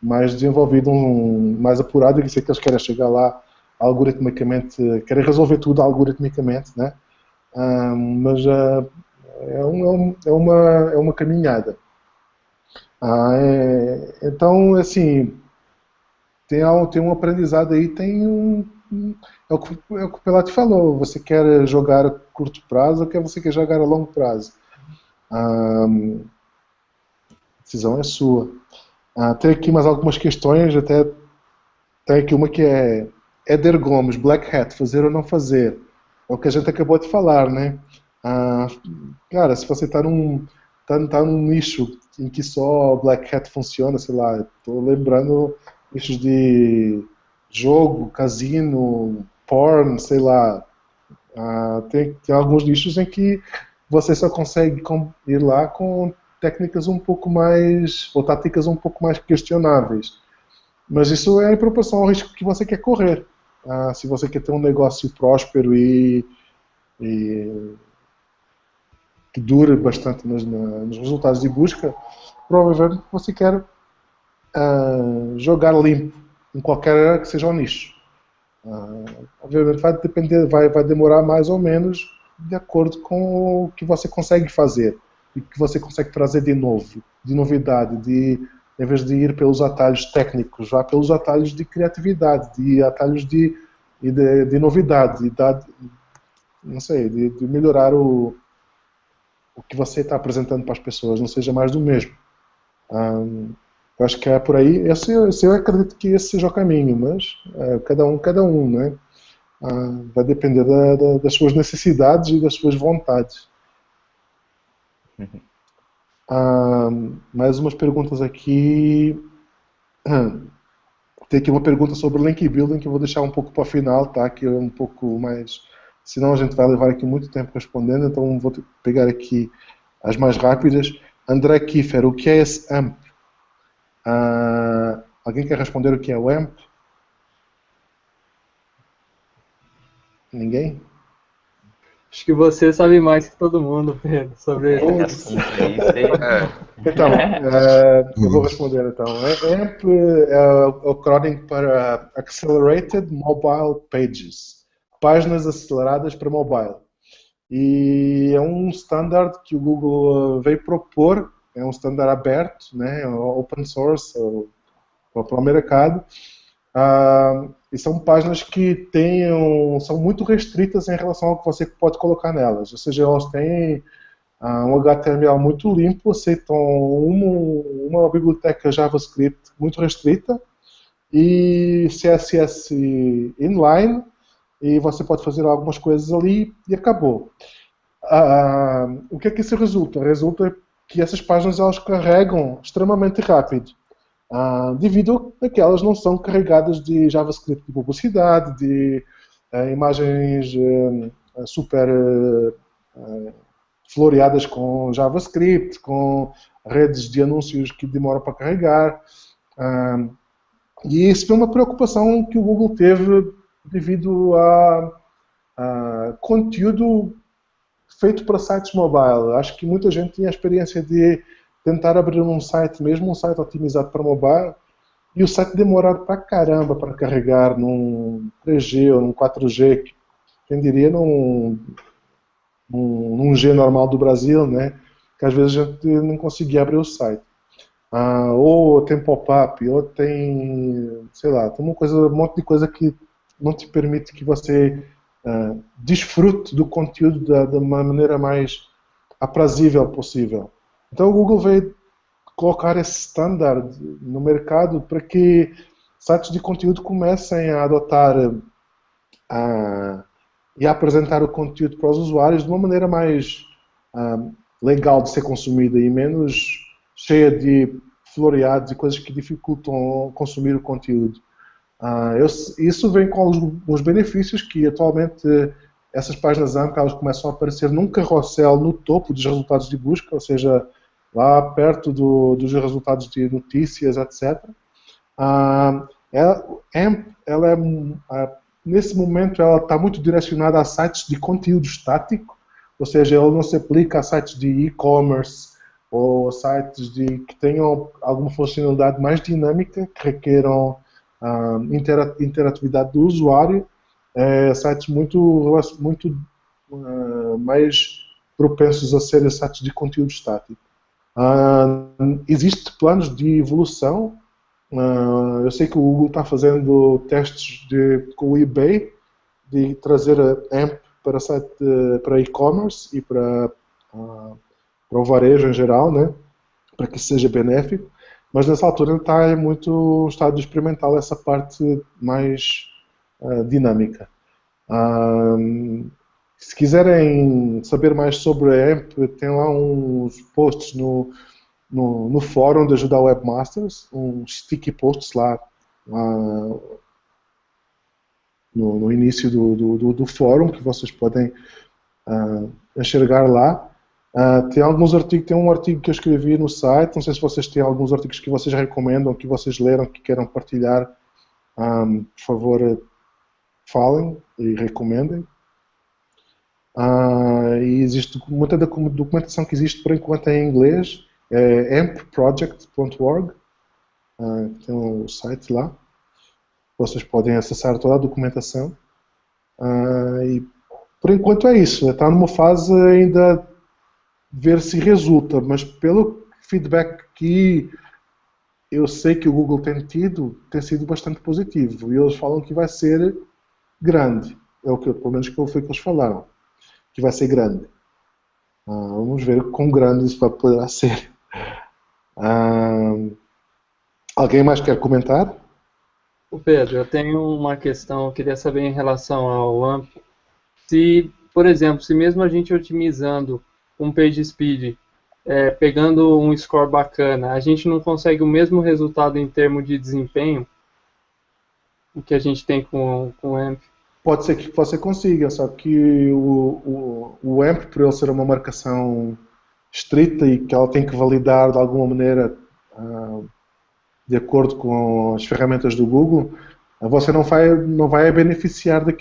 Speaker 1: mais desenvolvido, mais apurado, e que sei que eles querem chegar lá algoritmicamente, querem resolver tudo algoritmicamente, né? Mas é uma caminhada. Então, assim, tem um aprendizado aí, é o que o Pelati falou, você quer jogar a curto prazo ou você quer jogar a longo prazo? A decisão é sua. Tem aqui mais algumas questões, até tem aqui uma que é Éder Gomes, Black Hat, fazer ou não fazer? É o que a gente acabou de falar, né? Cara, se você está num nicho em que só Black Hat funciona, sei lá, estou lembrando nichos de jogo, casino, porn, sei lá. Tem alguns nichos em que você só consegue ir lá com técnicas um pouco mais, ou táticas um pouco mais questionáveis. Mas isso é em proporção ao risco que você quer correr. Se você quer ter um negócio próspero e que dure bastante nos resultados de busca, provavelmente você quer jogar limpo em qualquer área que seja o nicho. Obviamente vai depender, vai demorar mais ou menos de acordo com o que você consegue fazer e o que você consegue trazer de novo, de novidade, em vez de ir pelos atalhos técnicos, vá pelos atalhos de criatividade, de atalhos de novidade, não sei, de melhorar o que você está apresentando para as pessoas, não seja mais do mesmo. Eu acho que é por aí. Eu acredito que esse seja o caminho, mas cada um, né? Vai depender das suas necessidades e das suas vontades. Mais umas perguntas aqui. Tem aqui uma pergunta sobre link building que eu vou deixar um pouco para o final, tá? Que é um pouco mais. Senão a gente vai levar aqui muito tempo respondendo, então vou pegar aqui as mais rápidas. André Kiefer, o que é esse AMP? Alguém quer responder o que é o AMP? Ninguém?
Speaker 5: Acho que você sabe mais que todo mundo, Pedro, sobre
Speaker 4: Esse
Speaker 5: isso.
Speaker 4: assunto aí, sei.
Speaker 1: Então, eu vou responder então. AMP é o acrónimo para Accelerated Mobile Pages, páginas aceleradas para mobile. E é um standard que o Google veio propor, é um standard aberto, né, open source, para o mercado. E são páginas que são muito restritas em relação ao que você pode colocar nelas. Ou seja, elas têm um HTML muito limpo, aceitam uma biblioteca JavaScript muito restrita e CSS inline, e você pode fazer algumas coisas ali e acabou. O que é que isso resulta? Resulta que essas páginas elas carregam extremamente rápido. Devido a que elas não são carregadas de JavaScript de publicidade, de imagens super floreadas com JavaScript, com redes de anúncios que demoram para carregar. E isso foi uma preocupação que o Google teve devido a conteúdo feito para sites mobile. Acho que muita gente tinha a experiência de tentar abrir um site, mesmo um site otimizado para mobile, e o site demorar para caramba para carregar num 3G ou num 4G, quem diria num G normal do Brasil, né? Que às vezes a gente não conseguia abrir o site. Ou tem pop-up, ou tem, sei lá, tem um monte de coisa que não te permite que você desfrute do conteúdo da maneira mais aprazível possível. Então o Google veio colocar esse standard no mercado para que sites de conteúdo comecem a adotar e a apresentar o conteúdo para os usuários de uma maneira mais legal de ser consumida e menos cheia de floreados e coisas que dificultam consumir o conteúdo. Isso vem com alguns benefícios que atualmente essas páginas AMP elas começam a aparecer num carrossel no topo dos resultados de busca, ou seja, lá perto dos resultados de notícias, etc. Nesse momento ela está muito direcionada a sites de conteúdo estático, ou seja, ela não se aplica a sites de e-commerce ou sites que tenham alguma funcionalidade mais dinâmica, que requeram interatividade do usuário, sites muito mais propensos a serem sites de conteúdo estático. Existem planos de evolução. Eu sei que o Google está fazendo testes com o eBay de trazer a AMP para e-commerce e para o varejo em geral, né, para que seja benéfico, mas nessa altura ele está em muito estado experimental essa parte mais dinâmica. Se quiserem saber mais sobre a AMP, tem lá uns posts no fórum de ajudar webmasters, uns sticky posts lá no início do fórum que vocês podem enxergar lá. Tem alguns artigos, tem um artigo que eu escrevi no site, não sei se vocês têm alguns artigos que vocês recomendam, que vocês leram, que queiram partilhar, por favor falem e recomendem. E existe muita da documentação que existe por enquanto em inglês, é ampproject.org, tem um site lá, vocês podem acessar toda a documentação, e por enquanto é isso, está numa fase ainda ver se resulta, mas pelo feedback que eu sei que o Google tem tido, tem sido bastante positivo, e eles falam que vai ser grande, é o que pelo menos foi o que eles falaram, que vai ser grande. Vamos ver quão grande isso vai poder ser. Alguém mais quer comentar?
Speaker 5: Ô Pedro, eu tenho uma questão, eu queria saber em relação ao AMP. Se, por exemplo, se mesmo a gente otimizando um PageSpeed, pegando um score bacana, a gente não consegue o mesmo resultado em termos de desempenho o que a gente tem com o AMP?
Speaker 1: Pode ser que você consiga, só que o AMP, por ele ser uma marcação estrita e que ela tem que validar de alguma maneira de acordo com as ferramentas do Google, você não vai beneficiar de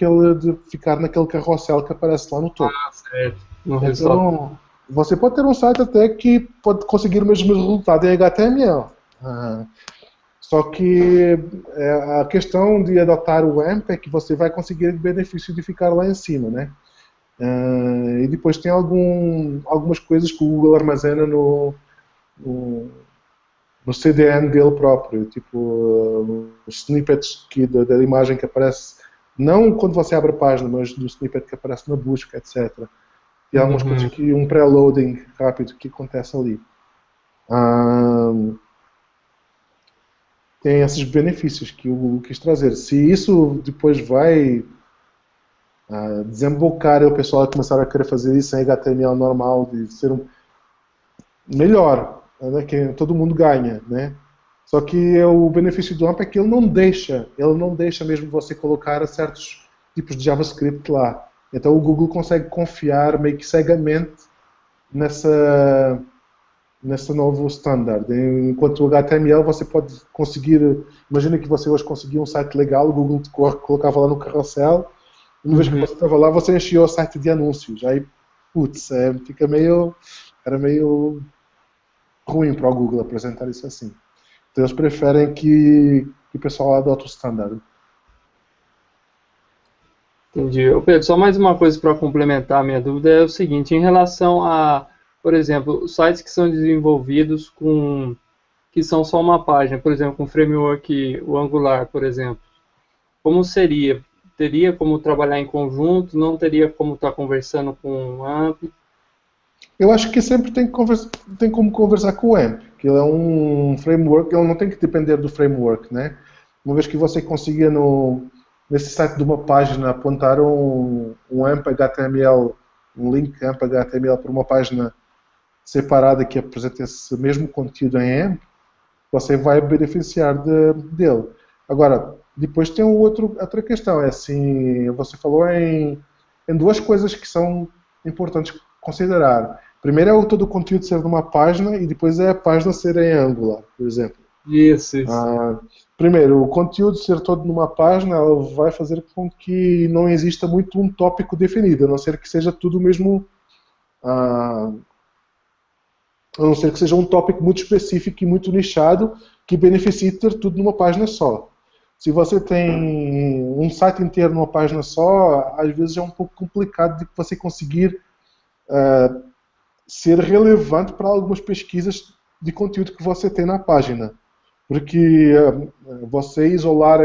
Speaker 1: ficar naquele carrossel que aparece lá no topo.
Speaker 5: Certo. No resultado.
Speaker 1: Então, você pode ter um site até que pode conseguir o mesmo resultado em HTML. Só que a questão de adotar o AMP é que você vai conseguir o benefício de ficar lá em cima, né? E depois tem algumas coisas que o Google armazena no CDN dele próprio, tipo os snippets da imagem que aparece, não quando você abre a página, mas do snippet que aparece na busca, etc. E há algumas coisas que um pré-loading rápido que acontece ali. Tem esses benefícios que o Google quis trazer. Se isso depois vai desembocar e o pessoal vai começar a querer fazer isso em HTML normal, de ser melhor, né, que todo mundo ganha, né? Só que o benefício do AMP é que ele não deixa mesmo você colocar certos tipos de JavaScript lá. Então o Google consegue confiar meio que cegamente nessa novo standard. Enquanto o HTML você pode conseguir, imagina que você hoje conseguia um site legal, o Google te colocava lá no carrossel, e uma vez que você estava lá, você enchia o site de anúncios. Aí, putz, era meio ruim para o Google apresentar isso assim. Então eles preferem que o pessoal adote o standard.
Speaker 5: Entendi. Ô Pedro, só mais uma coisa para complementar a minha dúvida é o seguinte, em relação a, por exemplo, sites que são desenvolvidos que são só uma página, por exemplo, com framework, o Angular, por exemplo, como seria? Teria como trabalhar em conjunto? Não teria como estar conversando com o AMP?
Speaker 1: Eu acho que sempre tem como conversar com o AMP, que ele é um framework, ele não tem que depender do framework, né? Uma vez que você consiga nesse site de uma página apontar um AMP HTML, um link AMP HTML para uma página separada que apresenta esse mesmo conteúdo em AMP, você vai beneficiar dele. Agora, depois tem outra questão, é assim, você falou em duas coisas que são importantes considerar. Primeiro é todo o conteúdo ser de uma página e depois é a página ser em Angular, por exemplo.
Speaker 5: Isso.
Speaker 1: Primeiro, o conteúdo ser todo numa página ela vai fazer com que não exista muito um tópico definido, a não ser que seja tudo mesmo... a não ser que seja um tópico muito específico e muito nichado que beneficie ter tudo numa página só. Se você tem um site inteiro numa página só, às vezes é um pouco complicado de você conseguir ser relevante para algumas pesquisas de conteúdo que você tem na página. Porque você isolar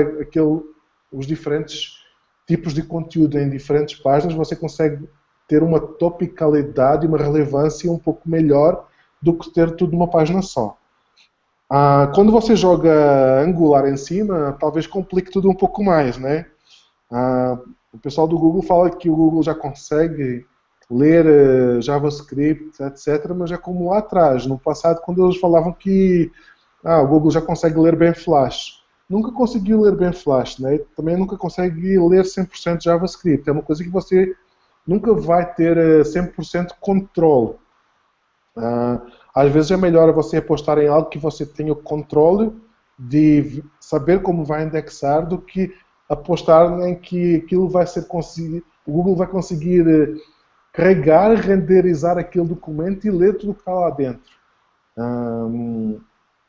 Speaker 1: os diferentes tipos de conteúdo em diferentes páginas, você consegue ter uma topicalidade, uma relevância um pouco melhor do que ter tudo numa página só. Quando você joga Angular em cima, talvez complique tudo um pouco mais, né? O pessoal do Google fala que o Google já consegue ler JavaScript, etc., mas é como lá atrás, no passado, quando eles falavam que o Google já consegue ler bem Flash. Nunca conseguiu ler bem Flash, né? Também nunca consegue ler 100% JavaScript. É uma coisa que você nunca vai ter 100% controle. Às vezes é melhor você apostar em algo que você tenha o controle de saber como vai indexar do que apostar em que aquilo vai ser conseguido. O Google vai conseguir carregar, renderizar aquele documento e ler tudo que está lá dentro.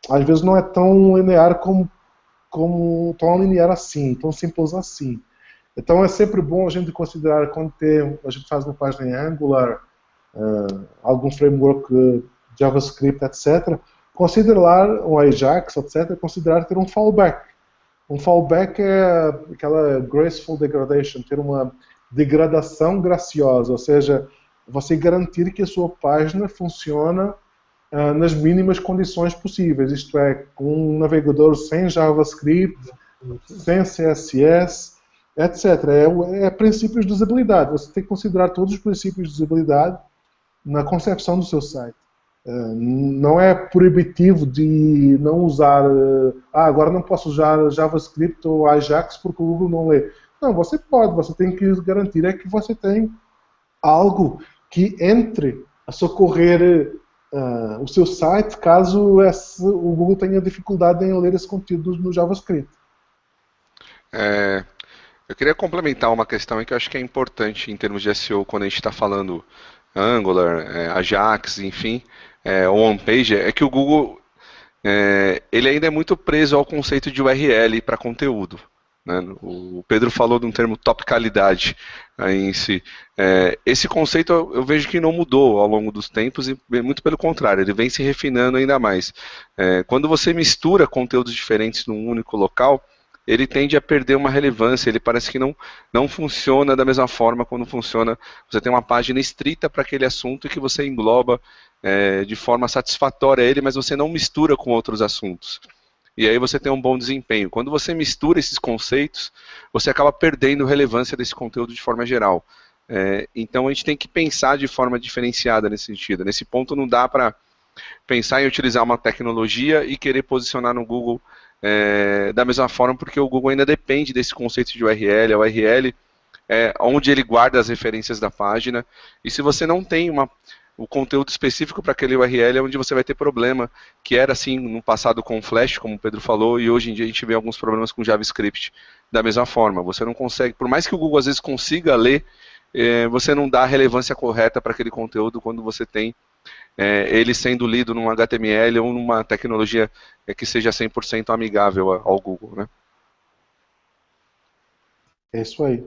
Speaker 1: Às vezes não é tão linear tão linear assim, tão simples assim. Então é sempre bom a gente considerar quando a gente faz uma página em Angular, algum framework JavaScript, etc., considerar um Ajax, etc., considerar ter um fallback. Um fallback é aquela graceful degradation, ter uma degradação graciosa, ou seja, você garantir que a sua página funciona nas mínimas condições possíveis, isto é, com um navegador sem JavaScript, sem CSS, etc. É princípios de usabilidade, você tem que considerar todos os princípios de usabilidade na concepção do seu site. Não é proibitivo de não usar, agora não posso usar JavaScript ou Ajax porque o Google não lê. Não, você pode, você tem que garantir que você tem algo que entre a socorrer o seu site caso o Google tenha dificuldade em ler esse conteúdo no JavaScript.
Speaker 3: Eu queria complementar uma questão que eu acho que é importante em termos de SEO quando a gente está falando Angular, Ajax, enfim, ou OnePage, é que o Google ele ainda é muito preso ao conceito de URL para conteúdo. Né? O Pedro falou de um termo topicalidade aí em si. Esse conceito eu vejo que não mudou ao longo dos tempos e muito pelo contrário, ele vem se refinando ainda mais. Quando você mistura conteúdos diferentes num único local, ele tende a perder uma relevância, ele parece que não funciona da mesma forma quando funciona. Você tem uma página estrita para aquele assunto e que você engloba de forma satisfatória ele, mas você não mistura com outros assuntos. E aí você tem um bom desempenho. Quando você mistura esses conceitos, você acaba perdendo relevância desse conteúdo de forma geral. Então a gente tem que pensar de forma diferenciada nesse sentido. Nesse ponto não dá para pensar em utilizar uma tecnologia e querer posicionar no Google da mesma forma, porque o Google ainda depende desse conceito de URL. A URL é onde ele guarda as referências da página, e se você não tem o conteúdo específico para aquele URL, é onde você vai ter problema, que era assim no passado com o Flash, como o Pedro falou, e hoje em dia a gente vê alguns problemas com JavaScript da mesma forma. Você não consegue, por mais que o Google às vezes consiga ler, você não dá a relevância correta para aquele conteúdo quando você tem ele sendo lido num HTML ou numa tecnologia que seja 100% amigável ao Google, né?
Speaker 1: É isso aí.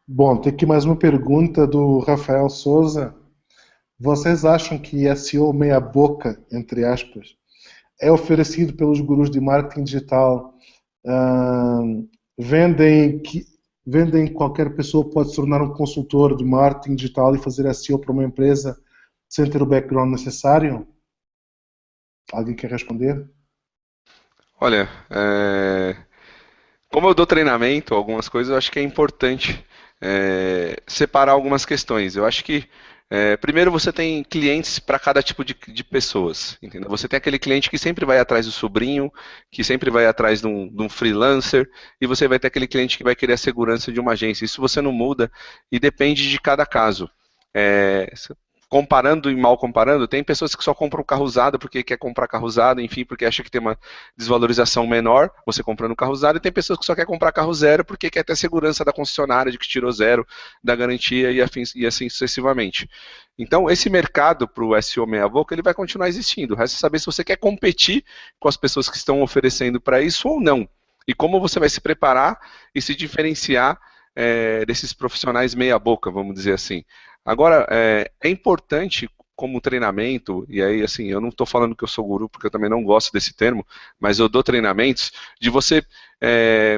Speaker 1: Bom, tem aqui mais uma pergunta do Rafael Souza. Vocês acham que SEO meia boca, entre aspas, é oferecido pelos gurus de marketing digital? Vendem que qualquer pessoa pode se tornar um consultor de marketing digital e fazer SEO para uma empresa sem ter o background necessário? Alguém quer responder?
Speaker 3: Olha, como eu dou treinamento, algumas coisas, eu acho que é importante separar algumas questões. Eu acho que, primeiro, você tem clientes para cada tipo de pessoas. Entendeu? Você tem aquele cliente que sempre vai atrás do sobrinho, que sempre vai atrás de um freelancer, e você vai ter aquele cliente que vai querer a segurança de uma agência. Isso você não muda e depende de cada caso. Comparando e mal comparando, tem pessoas que só compram carro usado porque quer comprar carro usado, enfim, porque acha que tem uma desvalorização menor, você comprando carro usado, e tem pessoas que só quer comprar carro zero porque quer ter segurança da concessionária de que tirou zero da garantia e assim sucessivamente. Então, esse mercado para o SEO meia boca, ele vai continuar existindo. Resta saber se você quer competir com as pessoas que estão oferecendo para isso ou não. E como você vai se preparar e se diferenciar desses profissionais meia boca, vamos dizer assim. Agora, é importante como treinamento, e aí assim, eu não estou falando que eu sou guru, porque eu também não gosto desse termo, mas eu dou treinamentos, de você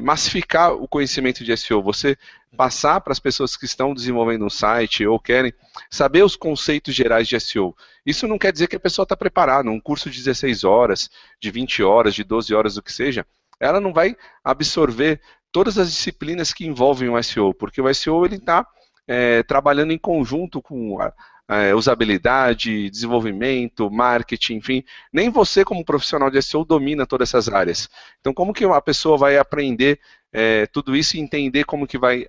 Speaker 3: massificar o conhecimento de SEO, você passar para as pessoas que estão desenvolvendo um site ou querem saber os conceitos gerais de SEO. Isso não quer dizer que a pessoa está preparada, um curso de 16 horas, de 20 horas, de 12 horas, o que seja, ela não vai absorver todas as disciplinas que envolvem o SEO, porque o SEO ele está trabalhando em conjunto com usabilidade, desenvolvimento, marketing, enfim. Nem você, como profissional de SEO, domina todas essas áreas. Então, como que a pessoa vai aprender tudo isso e entender como que vai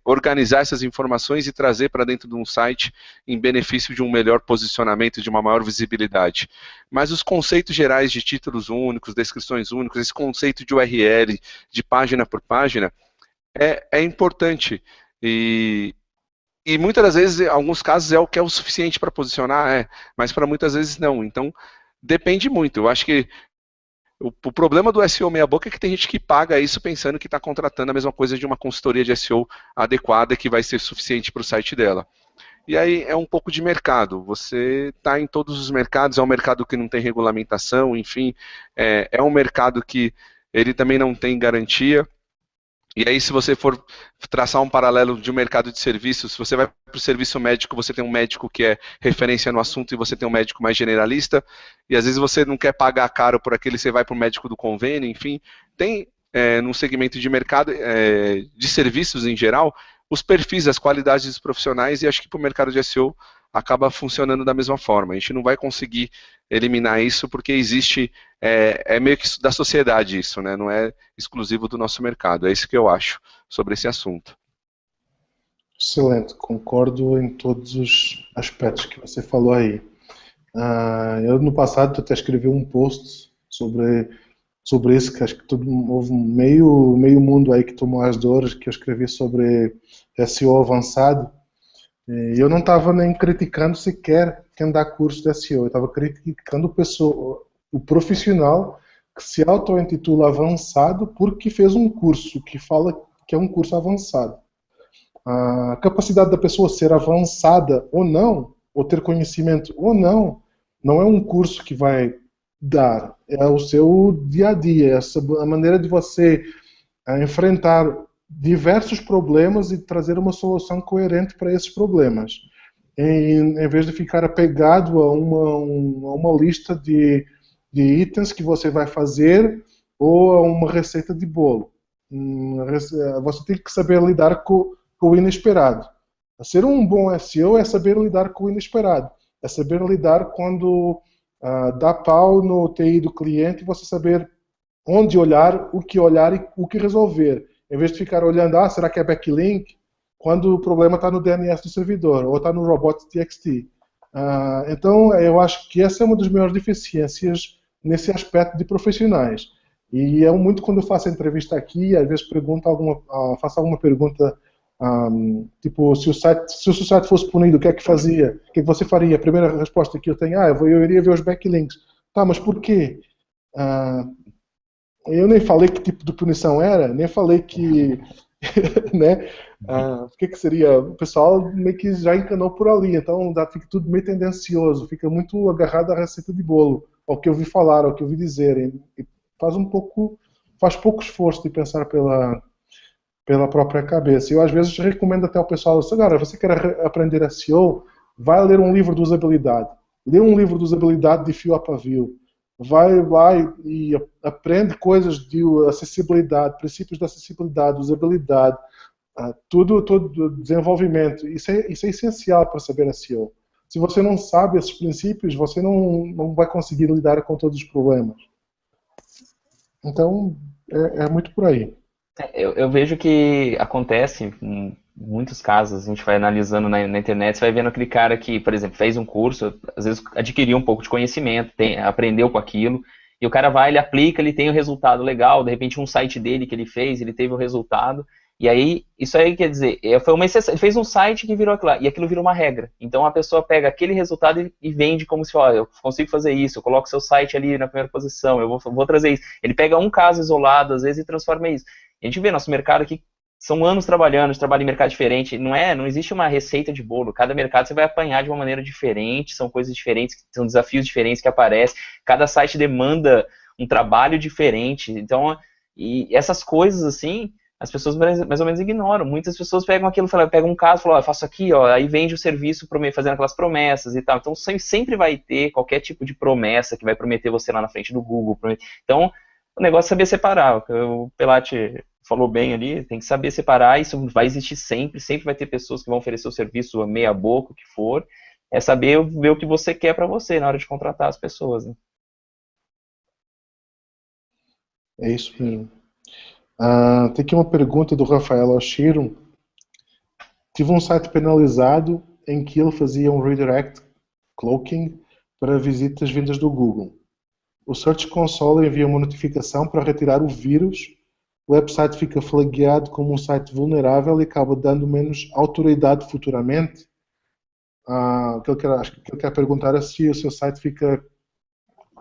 Speaker 3: organizar essas informações e trazer para dentro de um site em benefício de um melhor posicionamento, de uma maior visibilidade? Mas os conceitos gerais de títulos únicos, descrições únicas, esse conceito de URL, de página por página, é importante. E muitas das vezes, em alguns casos, é o que é o suficiente para posicionar, mas para muitas vezes não. Então, depende muito. Eu acho que o problema do SEO meia boca é que tem gente que paga isso pensando que está contratando a mesma coisa de uma consultoria de SEO adequada que vai ser suficiente para o site dela. E aí é um pouco de mercado. Você está em todos os mercados, é um mercado que não tem regulamentação, enfim, é um mercado que ele também não tem garantia. E aí, se você for traçar um paralelo de um mercado de serviços, se você vai para o serviço médico, você tem um médico que é referência no assunto e você tem um médico mais generalista, e às vezes você não quer pagar caro por aquele, você vai para o médico do convênio, enfim. Tem, num segmento de mercado, de serviços em geral, os perfis, as qualidades dos profissionais, e acho que para o mercado de SEO acaba funcionando da mesma forma. A gente não vai conseguir eliminar isso porque existe, meio que da sociedade isso, né? Não é exclusivo do nosso mercado. É isso que eu acho sobre esse assunto.
Speaker 1: Excelente, concordo em todos os aspectos que você falou aí. Eu no passado até escrevi um post sobre sobre isso, que acho que houve meio mundo aí que tomou as dores, que eu escrevi sobre SEO avançado. E eu não estava nem criticando sequer quem dá curso de SEO, eu estava criticando o profissional que se auto-intitula avançado porque fez um curso que fala que é um curso avançado. A capacidade da pessoa ser avançada ou não, ou ter conhecimento ou não, não é um curso que vai dar, é o seu dia a dia, é a maneira de você enfrentar diversos problemas e trazer uma solução coerente para esses problemas, em vez de ficar apegado a uma lista de itens que você vai fazer ou a uma receita de bolo. Você tem que saber lidar com o inesperado. Ser um bom SEO é saber lidar com o inesperado, é saber lidar quando dá pau no TI do cliente e você saber onde olhar e o que resolver. Em vez de ficar olhando, será que é backlink? Quando o problema está no DNS do servidor ou está no robots.txt. Então, eu acho que essa é uma das maiores deficiências nesse aspecto de profissionais. E é muito quando eu faço a entrevista aqui, às vezes faço alguma pergunta, tipo, se o site fosse punido, o que é que fazia? O que é que você faria? A primeira resposta que eu tenho, eu iria ver os backlinks. Tá, mas por quê? Eu nem falei que tipo de punição era, nem falei que, né, o que seria, o pessoal meio que já encanou por ali, então fica tudo meio tendencioso, fica muito agarrado à receita de bolo, ao que eu ouvi falar, ao que eu ouvi dizer, e faz pouco esforço de pensar pela própria cabeça. Eu às vezes recomendo até ao pessoal, agora, você quer aprender SEO, vai ler um livro de usabilidade, lê um livro de usabilidade de fio a pavio, vai lá e aprende coisas de acessibilidade, princípios de acessibilidade, usabilidade, todo desenvolvimento. Isso é essencial para saber SEO. Se você não sabe esses princípios, você não vai conseguir lidar com todos os problemas. Então, é muito por aí.
Speaker 4: Eu vejo que acontece em muitos casos, a gente vai analisando na internet, você vai vendo aquele cara que, por exemplo, fez um curso, às vezes adquiriu um pouco de conhecimento, aprendeu com aquilo, e o cara vai, ele aplica, ele tem o resultado legal, de repente um site dele que ele fez, ele teve o resultado, e aí, isso aí quer dizer, foi uma exceção, ele fez um site que virou aquilo lá, e aquilo virou uma regra. Então a pessoa pega aquele resultado e vende como se, eu consigo fazer isso, eu coloco seu site ali na primeira posição, eu vou trazer isso. Ele pega um caso isolado, às vezes, e transforma isso. A gente vê nosso mercado aqui, são anos trabalhando, a gente trabalha em mercado diferente, não existe uma receita de bolo, cada mercado você vai apanhar de uma maneira diferente, são coisas diferentes, são desafios diferentes que aparecem, cada site demanda um trabalho diferente, então, e essas coisas assim, as pessoas mais ou menos ignoram, muitas pessoas pegam aquilo, pegam um caso, falam, eu faço aqui, aí vende o serviço fazendo aquelas promessas e tal, então sempre vai ter qualquer tipo de promessa que vai prometer você lá na frente do Google, então, o negócio é saber separar, o Pelati falou bem ali, tem que saber separar, isso vai existir sempre vai ter pessoas que vão oferecer o serviço meia boca, o que for, é saber ver o que você quer para você na hora de contratar as pessoas, né?
Speaker 1: É isso mesmo. Tem aqui uma pergunta do Rafael Oshiro. Tive um site penalizado em que ele fazia um redirect cloaking para visitas vindas do Google. O Search Console envia uma notificação para retirar o vírus, o website fica flagueado como um site vulnerável e acaba dando menos autoridade futuramente. Acho que o que ele quer perguntar é se o seu site fica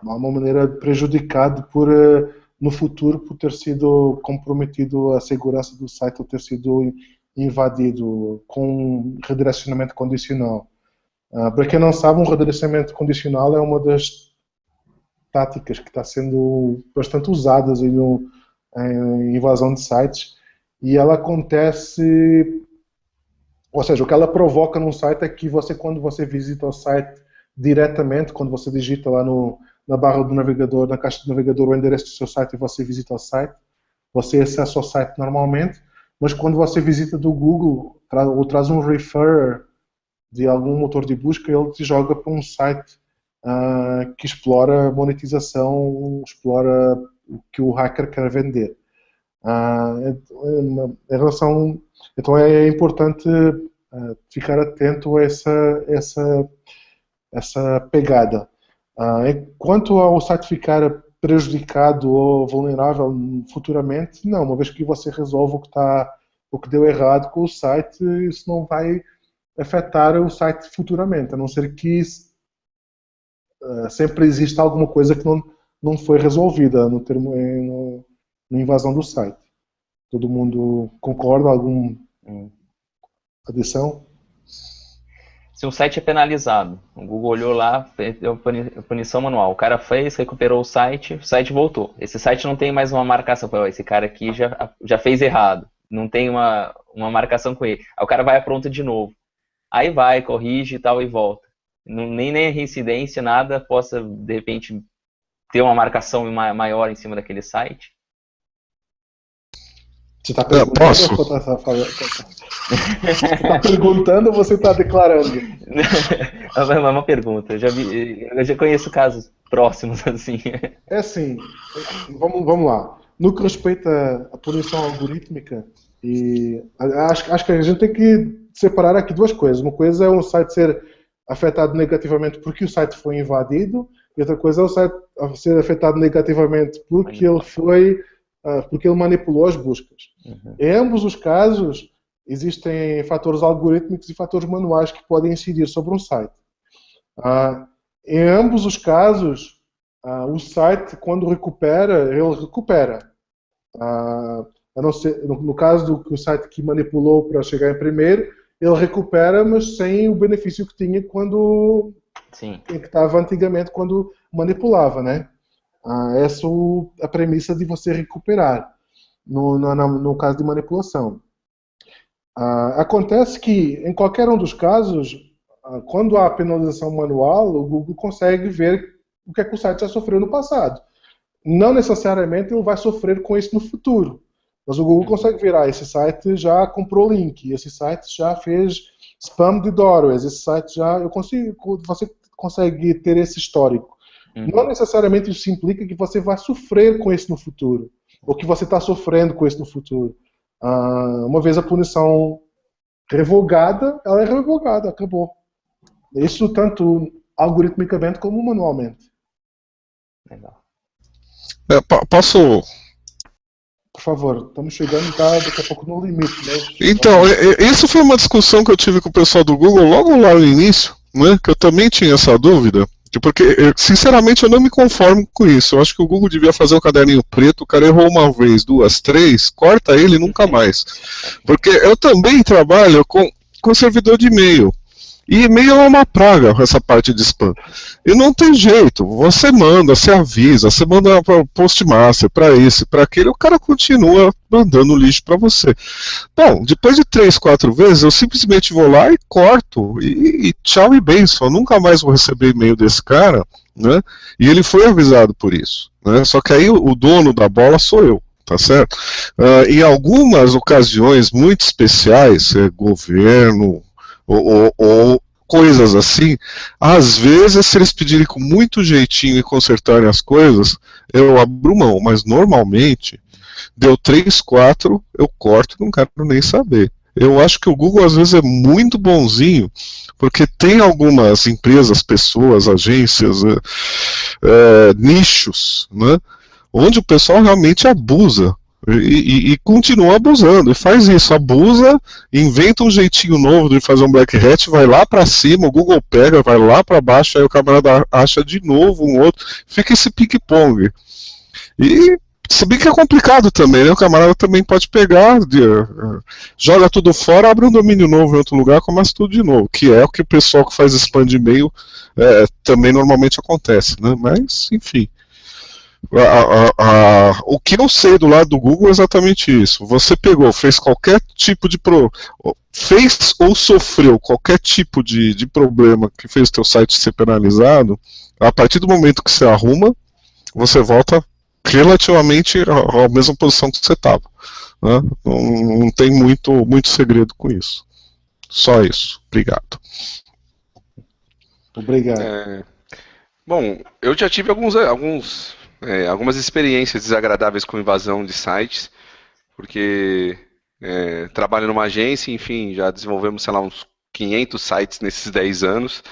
Speaker 1: de alguma maneira prejudicado no futuro por ter sido comprometido a segurança do site ou ter sido invadido com redirecionamento condicional. Para quem não sabe, um redirecionamento condicional é uma das táticas que está sendo bastante usadas em invasão de sites, e ela acontece, ou seja, o que ela provoca num site é que quando você visita o site diretamente, quando você digita lá na barra do navegador, na caixa do navegador, o endereço do seu site e você visita o site, você acessa o site normalmente, mas quando você visita do Google ou traz um referrer de algum motor de busca, ele te joga para um site que explora monetização, explora o que o hacker quer vender. Então é importante ficar atento a essa pegada. Quanto ao site ficar prejudicado ou vulnerável futuramente. Não, uma vez que você resolve o que deu errado com o site, isso não vai afetar o site futuramente, a não ser que sempre exista alguma coisa que não foi resolvida na invasão do site. Todo mundo concorda? Alguma adição?
Speaker 4: Se um site é penalizado, o Google olhou lá, deu punição manual, o cara fez, recuperou o site voltou. Esse site não tem mais uma marcação, esse cara aqui já fez errado, não tem uma marcação com ele. Aí o cara vai à pronta de novo. Aí vai, corrige e tal e volta. Nem a reincidência, nada possa, de repente, ter uma marcação maior em cima daquele site.
Speaker 1: Você está perguntando,
Speaker 2: posso?
Speaker 1: Você está perguntando ou você está declarando?
Speaker 4: É uma pergunta. Eu já conheço casos próximos assim.
Speaker 1: É assim, vamos lá. No que respeita à punição algorítmica, acho que a gente tem que separar aqui duas coisas. Uma coisa é um site ser afetado negativamente porque o site foi invadido, e outra coisa é o site ser afetado negativamente porque ele manipulou as buscas.
Speaker 4: Uhum.
Speaker 1: Em ambos os casos, existem fatores algorítmicos e fatores manuais que podem incidir sobre um site. Em ambos os casos, o site, quando recupera, ele recupera. A não ser, no caso do site que manipulou para chegar em primeiro, ele recupera, mas sem o benefício que tinha
Speaker 4: Sim.
Speaker 1: que estava antigamente quando manipulava, né? Essa é a premissa de você recuperar no caso de manipulação. Acontece que, em qualquer um dos casos, quando há penalização manual, o Google consegue ver o que é que o site já sofreu no passado. Não necessariamente ele vai sofrer com isso no futuro, mas o Google consegue ver, esse site já comprou link, esse site já fez spam de doorways, esse site você consegue ter esse histórico. Não necessariamente isso implica que você vai sofrer com isso no futuro, ou que você está sofrendo com isso no futuro. Uma vez a punição revogada, ela é revogada, acabou. Isso tanto algoritmicamente como manualmente.
Speaker 4: Legal.
Speaker 2: Posso...
Speaker 1: Por favor, estamos chegando daqui a pouco no limite, né?
Speaker 2: Então, isso foi uma discussão que eu tive com o pessoal do Google logo lá no início, né, que eu também tinha essa dúvida, porque, sinceramente, eu não me conformo com isso. Eu acho que o Google devia fazer um caderninho preto, o cara errou uma vez, duas, três, corta ele e nunca mais. Porque eu também trabalho com servidor de e-mail. E e-mail é uma praga, essa parte de spam. E não tem jeito, você manda, você avisa, você manda para o postmaster, para esse, para aquele, o cara continua mandando lixo para você. Bom, depois de 3, 4 vezes, eu simplesmente vou lá e corto, e tchau e benção, eu nunca mais vou receber e-mail desse cara, né? E ele foi avisado por isso, né? Só que aí o dono da bola sou eu. Tá certo? Em algumas ocasiões muito especiais, governo, ou coisas assim, às vezes, se eles pedirem com muito jeitinho e consertarem as coisas, eu abro mão, mas normalmente, deu 3, 4, eu corto e não quero nem saber. Eu acho que o Google às vezes é muito bonzinho, porque tem algumas empresas, pessoas, agências, nichos, né, onde o pessoal realmente abusa. E continua abusando, e faz isso, abusa, inventa um jeitinho novo de fazer um black hat, vai lá pra cima, o Google pega, vai lá pra baixo, aí o camarada acha de novo um outro, fica esse ping-pong. E se bem que é complicado também, né? O camarada também pode pegar, joga tudo fora, abre um domínio novo em outro lugar, começa tudo de novo, que é o que o pessoal que faz spam de e-mail também normalmente acontece, né? Mas, enfim. O que eu sei do lado do Google é exatamente isso. Você pegou, fez qualquer tipo de fez ou sofreu qualquer tipo de problema que fez o teu site ser penalizado, a partir do momento que você arruma, você volta relativamente à mesma posição que você estava, né? Não tem muito segredo com isso. Só isso. Obrigado.
Speaker 1: Obrigado.
Speaker 3: Bom, eu já tive algumas experiências desagradáveis com invasão de sites, porque trabalho numa agência, enfim, já desenvolvemos, sei lá, uns 500 sites nesses 10 anos,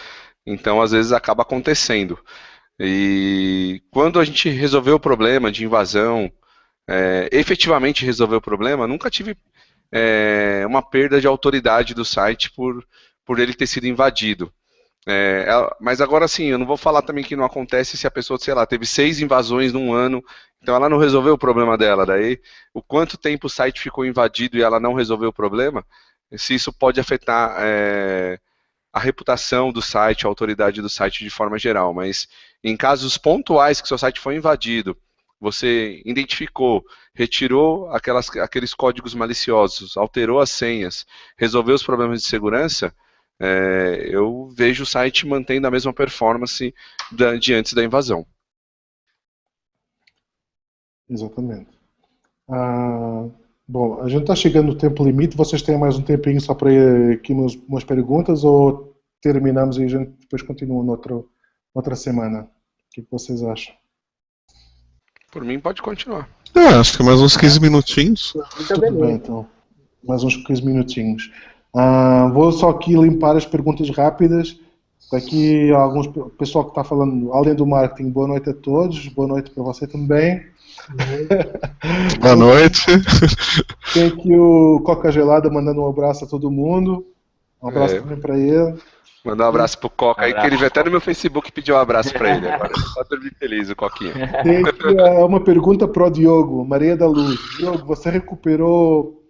Speaker 3: então às vezes acaba acontecendo. E quando a gente resolveu o problema de invasão, efetivamente resolveu o problema, nunca tive uma perda de autoridade do site por ele ter sido invadido. Mas agora sim, eu não vou falar também que não acontece se a pessoa, sei lá, teve 6 invasões num ano, então ela não resolveu o problema dela. Daí, o quanto tempo o site ficou invadido e ela não resolveu o problema, se isso pode afetar a reputação do site, a autoridade do site de forma geral. Mas em casos pontuais que seu site foi invadido, você identificou, retirou aqueles códigos maliciosos, alterou as senhas, resolveu os problemas de segurança, eu vejo o site mantendo a mesma performance de antes da invasão.
Speaker 1: Exatamente. Bom, a gente está chegando no tempo limite. Vocês têm mais um tempinho só para ir aqui umas perguntas ou terminamos e a gente depois continua noutra semana? O que vocês acham?
Speaker 3: Por mim, pode continuar.
Speaker 2: Acho que mais uns 15 minutinhos.
Speaker 1: Tudo bem, então. Mais uns 15 minutinhos. Vou só aqui limpar as perguntas rápidas. Aqui pessoal que está falando, além do marketing, boa noite a todos. Boa noite para você também.
Speaker 2: Boa noite.
Speaker 1: Tem aqui o Coca Gelada mandando um abraço a todo mundo. Um abraço também para ele.
Speaker 3: Mandar um abraço pro Coca aí, que ele veio até no meu Facebook pedir um abraço pra ele. Agora só tô muito feliz, o Coquinha.
Speaker 1: Tem aqui uma pergunta pro Diogo, Maria da Luz. Diogo, você recuperou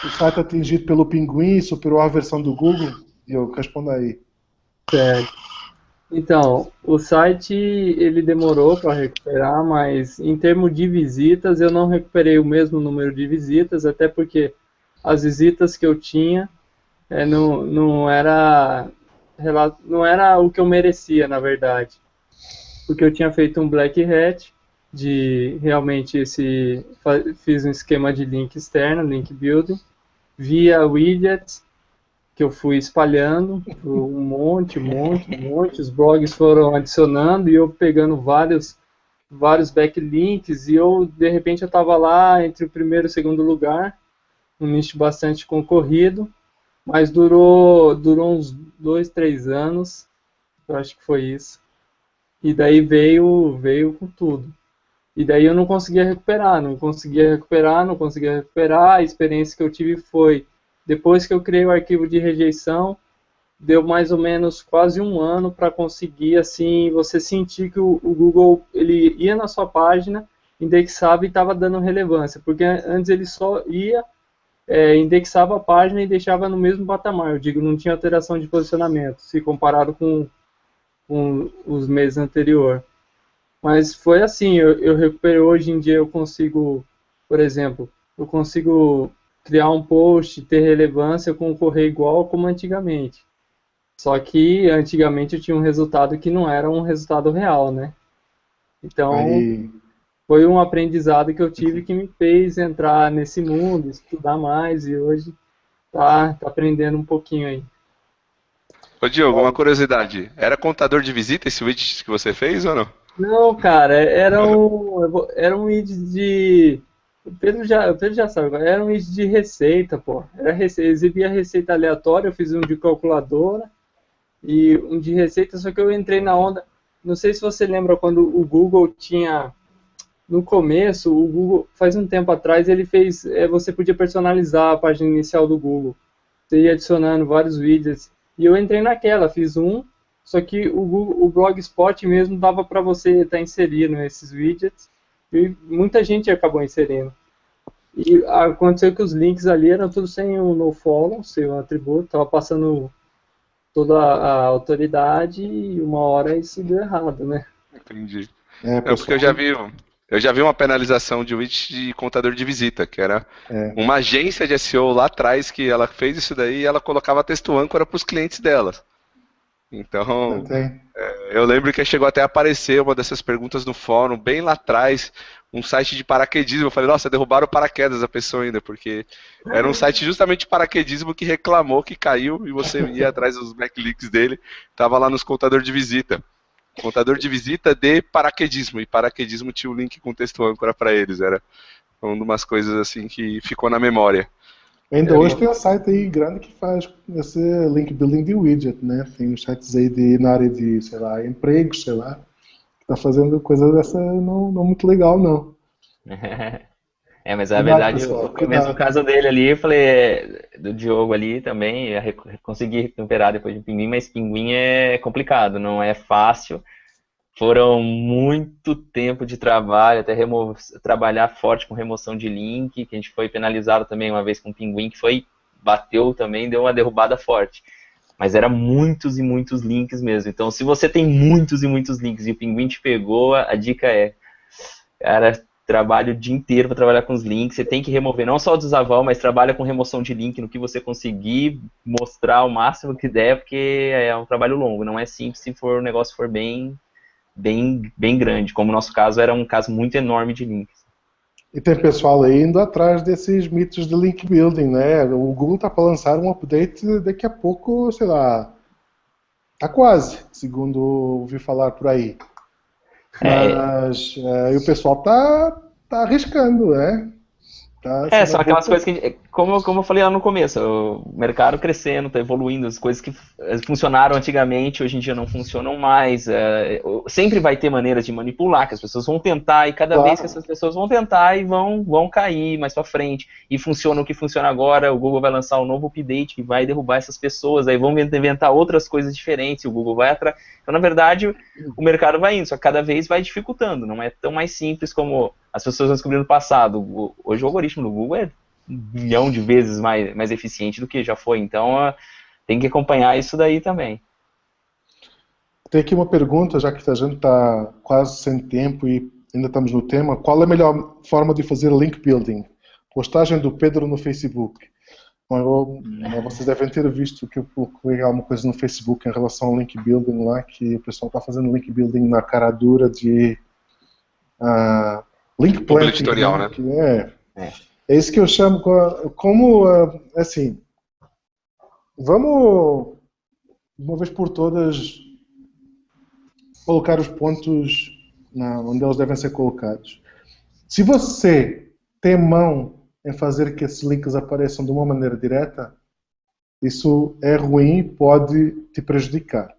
Speaker 1: o site atingido pelo Pinguim e superou a versão do Google? Diogo, responda aí.
Speaker 5: Certo. Então, o site ele demorou para recuperar, mas em termos de visitas eu não recuperei o mesmo número de visitas, até porque as visitas que eu tinha não era o que eu merecia, na verdade. Porque eu tinha feito um black hat de realmente fiz um esquema de link externo, link building, via widgets que eu fui espalhando um monte, os blogs foram adicionando e eu pegando vários backlinks e de repente eu estava lá entre o primeiro e o segundo lugar, um nicho bastante concorrido, mas durou uns 2, 3 anos, eu acho que foi isso. E daí veio com tudo. E daí eu não conseguia recuperar. A experiência que eu tive foi, depois que eu criei o arquivo de rejeição, deu mais ou menos quase um ano para conseguir, assim, você sentir que o Google ele ia na sua página, indexava e estava dando relevância. Porque antes ele só ia indexava a página e deixava no mesmo patamar. Eu digo, não tinha alteração de posicionamento, se comparado com os meses anteriores. Mas foi assim, eu recuperei. Hoje em dia eu consigo, por exemplo, eu consigo criar um post, ter relevância, concorrer igual como antigamente. Só que antigamente eu tinha um resultado que não era um resultado real, né? Então, foi um aprendizado que eu tive que me fez entrar nesse mundo, estudar mais, e hoje tá aprendendo um pouquinho aí.
Speaker 3: Ô Diogo, uma curiosidade. Era contador de visita esse widget que você fez ou não?
Speaker 5: Não, cara, era um widget de... O Pedro já sabe, era um widget de receita, pô. Exibia receita aleatória, eu fiz um de calculadora e um de receita, só que eu entrei na onda... Não sei se você lembra quando o Google tinha... No começo, o Google, faz um tempo atrás, ele fez, você podia personalizar a página inicial do Google. Você ia adicionando vários widgets. E eu entrei naquela, fiz um, só que o Blogspot mesmo dava para você estar inserindo esses widgets. E muita gente acabou inserindo. E aconteceu que os links ali eram tudo sem o nofollow, sem o atributo, estava passando toda a autoridade e uma hora isso deu errado, né?
Speaker 3: Entendi. Porque eu já vi uma penalização de widget de contador de visita, que era uma agência de SEO lá atrás que ela fez isso daí e ela colocava texto âncora para os clientes dela. Então, eu lembro que chegou até a aparecer uma dessas perguntas no fórum, bem lá atrás, um site de paraquedismo. Eu falei, nossa, derrubaram o paraquedas da pessoa ainda, porque era um site justamente de paraquedismo que reclamou que caiu e você ia atrás dos backlinks dele, estava lá nos contadores de visita. Contador de visita de paraquedismo, e paraquedismo tinha o link com texto âncora para eles, era uma das coisas assim que ficou na memória.
Speaker 1: Ainda hoje tem um site aí grande que faz esse link building de widget, né? Tem uns sites aí na área de, sei lá, empregos, sei lá, Tá fazendo coisa dessa não muito legal, não.
Speaker 4: Mas a
Speaker 1: Cuidado,
Speaker 4: verdade,
Speaker 1: pessoal,
Speaker 4: o mesmo
Speaker 1: cuidado.
Speaker 4: caso dele ali, eu falei, do Diogo ali também, consegui recuperar depois de pinguim, mas pinguim é complicado, não é fácil. Foram muito tempo de trabalho, até trabalhar forte com remoção de link, que a gente foi penalizado também uma vez com o pinguim, bateu também, deu uma derrubada forte. Mas era muitos e muitos links mesmo. Então, se você tem muitos e muitos links e o pinguim te pegou, a dica é, cara, trabalha o dia inteiro para trabalhar com os links. Você tem que remover não só o desaval, mas trabalha com remoção de link no que você conseguir mostrar o máximo que der, porque é um trabalho longo. Não é simples se o negócio for bem grande. Como o nosso caso era um caso muito enorme de links.
Speaker 1: E tem pessoal aí indo atrás desses mitos de link building, né? O Google tá para lançar um update daqui a pouco, sei lá, tá quase, segundo ouvi falar por aí. Mas o pessoal tá arriscando, né? Tá sendo
Speaker 4: São
Speaker 1: a
Speaker 4: aquelas
Speaker 1: boca.
Speaker 4: coisas que, como eu falei lá no começo, o mercado crescendo, está evoluindo, as coisas que funcionaram antigamente, hoje em dia não funcionam mais. Sempre vai ter maneiras de manipular, que as pessoas vão tentar, e cada vez que
Speaker 1: Claro.
Speaker 4: essas pessoas vão tentar e vão cair mais para frente. E funciona o que funciona agora, o Google vai lançar um novo update que vai derrubar essas pessoas, aí vão inventar outras coisas diferentes, o Google vai atrás. Então, na verdade, o mercado vai indo, só que cada vez vai dificultando, não é tão mais simples como as pessoas vão descobrindo no passado. Hoje o algoritmo do Google é 1 milhão de vezes mais eficiente do que já foi, então tem que acompanhar isso daí também.
Speaker 1: Tem aqui uma pergunta, já que a gente está quase sem tempo e ainda estamos no tema. Qual é a melhor forma de fazer link building? Postagem do Pedro no Facebook. Bom, vocês devem ter visto que eu coloquei alguma coisa no Facebook em relação ao link building lá, que o pessoal está fazendo link building na cara dura de link
Speaker 3: Public
Speaker 1: planting,
Speaker 3: editorial, né?
Speaker 1: Que é isso que eu chamo como, assim, vamos, de uma vez por todas, colocar os pontos onde eles devem ser colocados. Se você tem mão em fazer que esses links apareçam de uma maneira direta, isso é ruim e pode te prejudicar.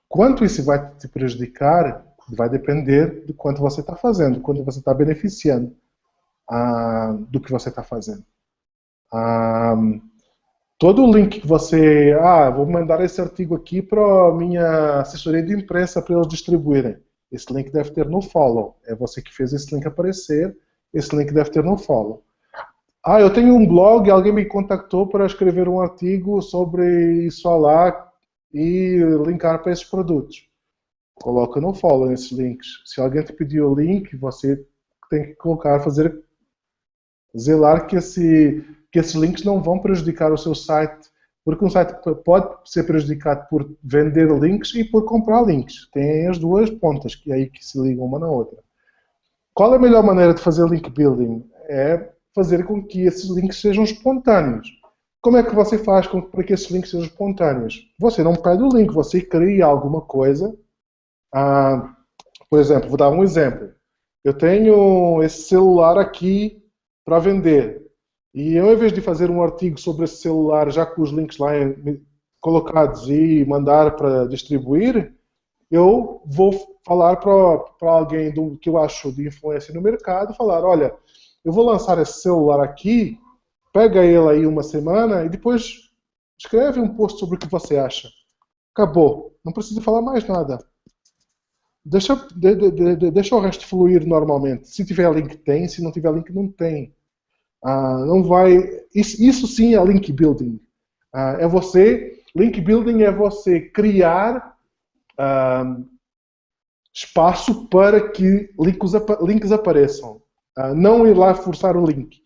Speaker 1: Quanto isso vai te prejudicar vai depender de quanto você está fazendo, quanto você está beneficiando do que você está fazendo. Todo o link que você... vou mandar esse artigo aqui para a minha assessoria de imprensa para eles distribuírem. Esse link deve ter no follow. É você que fez esse link aparecer, esse link deve ter no follow. Eu tenho um blog, alguém me contactou para escrever um artigo sobre isso lá e linkar para esses produtos. Coloca no follow esses links. Se alguém te pedir o link, você tem que colocar, zelar que esses links não vão prejudicar o seu site, porque um site pode ser prejudicado por vender links e por comprar links. Tem as duas pontas que se ligam uma na outra. Qual é a melhor maneira de fazer link building? É fazer com que esses links sejam espontâneos. Como é que você faz para que esses links sejam espontâneos? Você não pede o link, você cria alguma coisa. Por exemplo, vou dar um exemplo. Eu tenho esse celular aqui para vender. E eu, em vez de fazer um artigo sobre esse celular, já com os links lá colocados e mandar para distribuir, eu vou falar para alguém que eu acho de influência no mercado, falar, olha, eu vou lançar esse celular aqui, pega ele aí uma semana e depois escreve um post sobre o que você acha. Acabou. Não precisa falar mais nada. Deixa o resto fluir normalmente. Se tiver link, tem. Se não tiver link, não tem. Não vai... Isso sim é link building. Link building é você criar espaço para que links apareçam. Não ir lá forçar o link.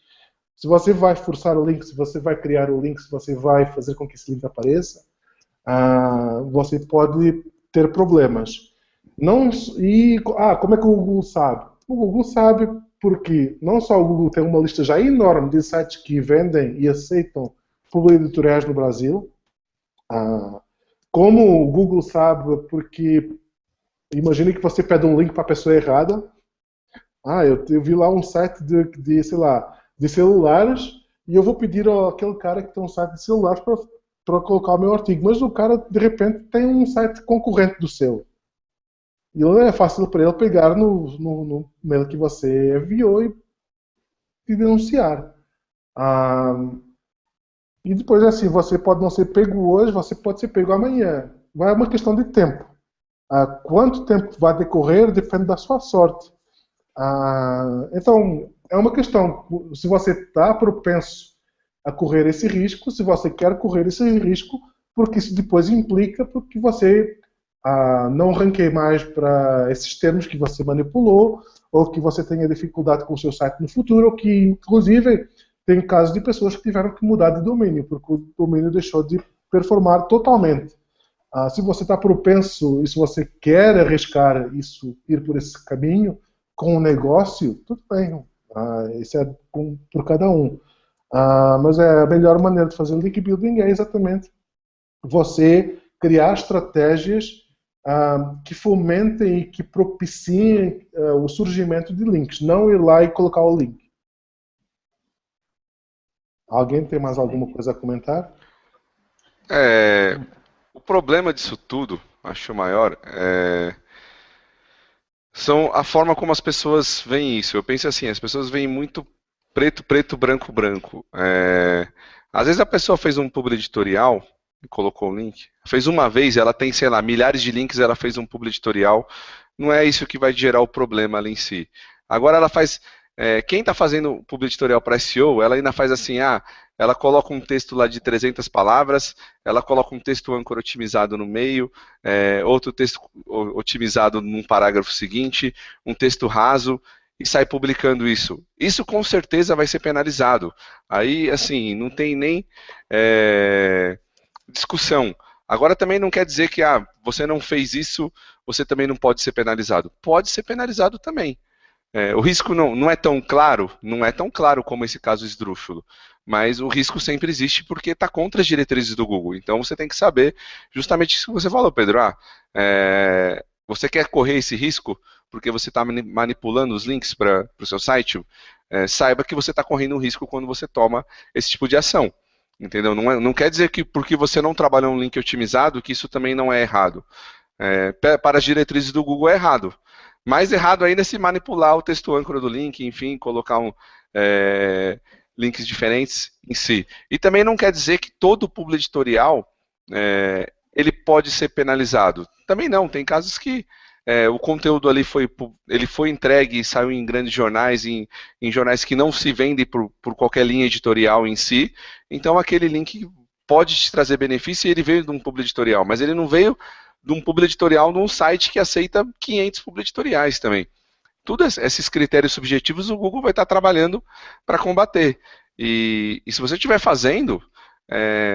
Speaker 1: Se você vai forçar o link, se você vai criar o link, se você vai fazer com que esse link apareça, você pode ter problemas. Como é que o Google sabe? O Google sabe porque não só o Google tem uma lista já enorme de sites que vendem e aceitam publi editoriais no Brasil, como o Google sabe porque imagine que você pede um link para a pessoa errada. Eu vi lá um site sei lá, de celulares e eu vou pedir àquele cara que tem um site de celulares para colocar o meu artigo, mas o cara de repente tem um site concorrente do seu. E é fácil para ele pegar no mail que você enviou e te denunciar. E depois, assim, você pode não ser pego hoje, você pode ser pego amanhã. Vai uma questão de tempo. Quanto tempo vai decorrer depende da sua sorte. Então, é uma questão. Se você está propenso a correr esse risco, se você quer correr esse risco, porque isso depois implica porque você não ranqueie mais para esses termos que você manipulou, ou que você tenha dificuldade com o seu site no futuro, ou que, inclusive, tem casos de pessoas que tiveram que mudar de domínio, porque o domínio deixou de performar totalmente. Se você está propenso e se você quer arriscar isso, ir por esse caminho, com o negócio, tudo bem. Isso é por cada um. Mas a melhor maneira de fazer link building é exatamente você criar estratégias que fomentem e que propiciem o surgimento de links. Não ir lá e colocar o link. Alguém tem mais alguma coisa a comentar?
Speaker 3: O problema disso tudo, acho maior, são a forma como as pessoas veem isso. Eu penso assim, as pessoas veem muito preto, preto, branco, branco. Às vezes a pessoa fez um publi editorial e colocou o link. Fez uma vez, ela tem, sei lá, milhares de links, ela fez um publi editorial. Não é isso que vai gerar o problema ali em si. Agora ela faz... quem está fazendo publi editorial para SEO, ela ainda faz assim, ela coloca um texto lá de 300 palavras, ela coloca um texto âncora otimizado no meio, outro texto otimizado num parágrafo seguinte, um texto raso, e sai publicando isso. Isso com certeza vai ser penalizado. Aí, assim, não tem nem discussão. Agora também não quer dizer que você não fez isso, você também não pode ser penalizado. Pode ser penalizado também. O risco não é tão claro, não é tão claro como esse caso esdrúxulo, mas o risco sempre existe porque está contra as diretrizes do Google. Então você tem que saber justamente isso que você falou, Pedro. Você quer correr esse risco porque você está manipulando os links para o seu site? Saiba que você está correndo um risco quando você toma esse tipo de ação. Entendeu? Não quer dizer que porque você não trabalhou um link otimizado que isso também não é errado. Para as diretrizes do Google é errado. Mais errado ainda é se manipular o texto âncora do link, enfim, colocar links diferentes em si. E também não quer dizer que todo publi editorial ele pode ser penalizado. Também não, tem casos que o conteúdo ali foi entregue e saiu em grandes jornais, em jornais que não se vendem por qualquer linha editorial em si, então aquele link pode te trazer benefício e ele veio de um publi editorial, mas ele não veio de um publi editorial num site que aceita 500 publi editoriais também. Todos esses critérios subjetivos o Google vai estar trabalhando para combater. E se você estiver fazendo,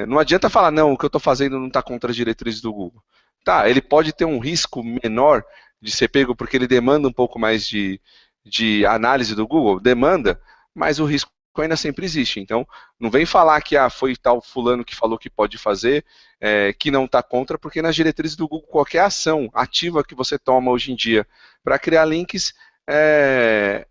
Speaker 3: não adianta falar, não, o que eu estou fazendo não está contra as diretrizes do Google. Tá, ele pode ter um risco menor de ser pego porque ele demanda um pouco mais de análise do Google, demanda, mas o risco ainda sempre existe. Então, não vem falar que foi tal fulano que falou que pode fazer, que não está contra, porque nas diretrizes do Google, qualquer ação ativa que você toma hoje em dia para criar links,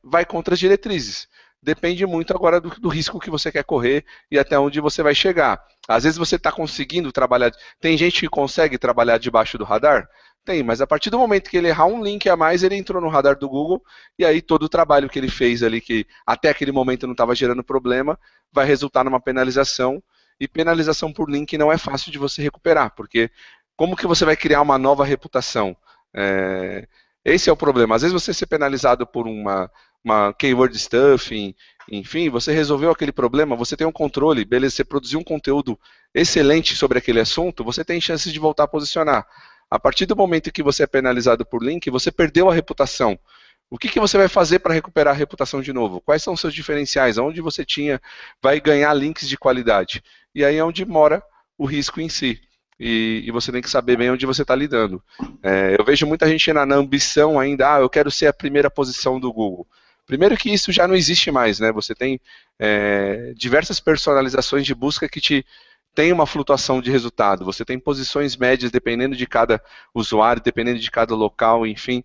Speaker 3: vai contra as diretrizes. Depende muito agora do risco que você quer correr e até onde você vai chegar. Às vezes você está conseguindo trabalhar... Tem gente que consegue trabalhar debaixo do radar? Tem, mas a partir do momento que ele errar um link a mais, ele entrou no radar do Google e aí todo o trabalho que ele fez ali, que até aquele momento não estava gerando problema, vai resultar numa penalização. E penalização por link não é fácil de você recuperar, porque como que você vai criar uma nova reputação? Esse é o problema. Às vezes você ser penalizado por uma keyword stuffing, enfim, você resolveu aquele problema, você tem um controle, beleza, você produziu um conteúdo excelente sobre aquele assunto, você tem chances de voltar a posicionar. A partir do momento que você é penalizado por link, você perdeu a reputação. O que você vai fazer para recuperar a reputação de novo? Quais são os seus diferenciais? Onde você vai ganhar links de qualidade? E aí é onde mora o risco em si. E você tem que saber bem onde você está lidando. Eu vejo muita gente na ambição ainda, eu quero ser a primeira posição do Google. Primeiro que isso já não existe mais, né? Você tem diversas personalizações de busca que tem uma flutuação de resultado. Você tem posições médias dependendo de cada usuário, dependendo de cada local, enfim,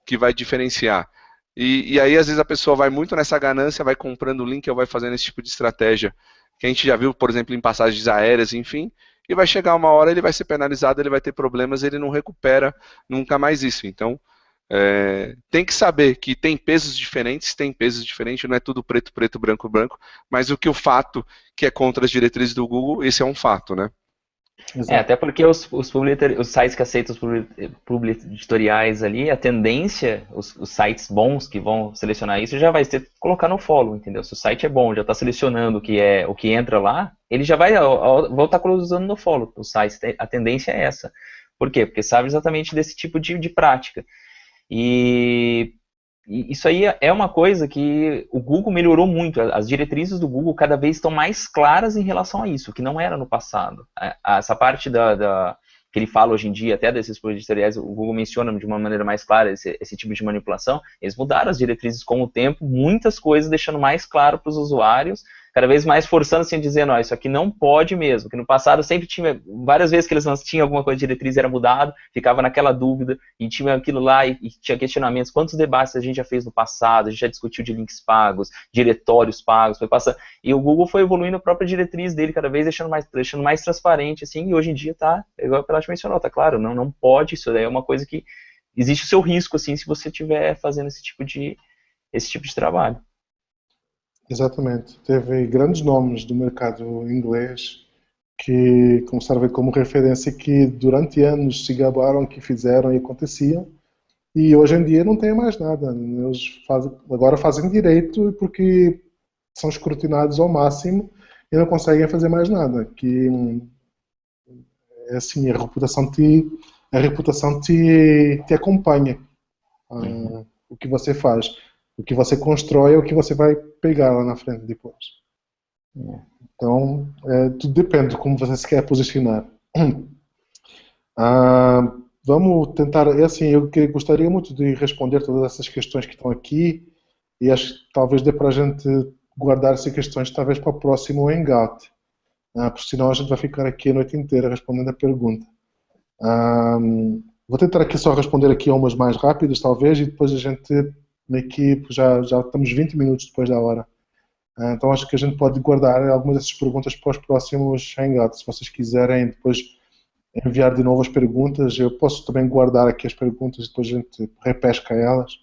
Speaker 3: que vai diferenciar. E aí, às vezes, a pessoa vai muito nessa ganância, vai comprando o link ou vai fazendo esse tipo de estratégia, que a gente já viu, por exemplo, em passagens aéreas, enfim, e vai chegar uma hora, ele vai ser penalizado, ele vai ter problemas, ele não recupera nunca mais isso. Então, tem que saber que tem pesos diferentes, não é tudo preto, preto, branco, branco, mas o fato que é contra as diretrizes do Google, esse é um fato, né?
Speaker 4: Até porque os sites que aceitam os public editoriais ali, a tendência, os sites bons que vão selecionar isso, já vai ser colocar no follow, entendeu? Se o site é bom, já está selecionando o que entra lá, ele já vai estar cruzando no follow. Os sites, a tendência é essa. Por quê? Porque sabe exatamente desse tipo de prática. E isso aí é uma coisa que o Google melhorou muito. As diretrizes do Google cada vez estão mais claras em relação a isso, que não era no passado. Essa parte que ele fala hoje em dia, até desses editoriais, o Google menciona de uma maneira mais clara esse tipo de manipulação. Eles mudaram as diretrizes com o tempo, muitas coisas deixando mais claro para os usuários, cada vez mais forçando assim, dizendo, isso aqui não pode mesmo, que no passado sempre tinha, várias vezes que eles não tinham alguma coisa de diretriz, era mudado, ficava naquela dúvida, e tinha aquilo lá, e tinha questionamentos, quantos debates a gente já fez no passado, a gente já discutiu de links pagos, diretórios pagos, foi passando, e o Google foi evoluindo a própria diretriz dele, cada vez deixando mais transparente, assim, e hoje em dia tá, igual a Pelati mencionou, tá claro, não pode, isso daí é uma coisa que existe o seu risco, assim, se você estiver fazendo esse tipo de trabalho.
Speaker 1: Exatamente. Teve grandes nomes do mercado inglês que começaram a ver como referência que durante anos se gabaram que fizeram e aconteciam, e hoje em dia não tem mais nada. Eles agora fazem direito porque são escrutinados ao máximo e não conseguem fazer mais nada. Que é assim, a reputação te acompanha. O que você faz. O que você constrói é o que você vai pegar lá na frente depois. Então, tudo depende de como você se quer posicionar. Vamos tentar, eu gostaria muito de responder todas essas questões que estão aqui, e acho que talvez dê para a gente guardar essas questões talvez para o próximo Hangout, porque senão a gente vai ficar aqui a noite inteira respondendo a pergunta. Vou tentar aqui só responder aqui a umas mais rápidas talvez, e depois a gente na equipe, já estamos 20 minutos depois da hora. Então acho que a gente pode guardar algumas dessas perguntas para os próximos Hangouts. Se vocês quiserem depois enviar de novo as perguntas, eu posso também guardar aqui as perguntas e depois a gente repesca elas.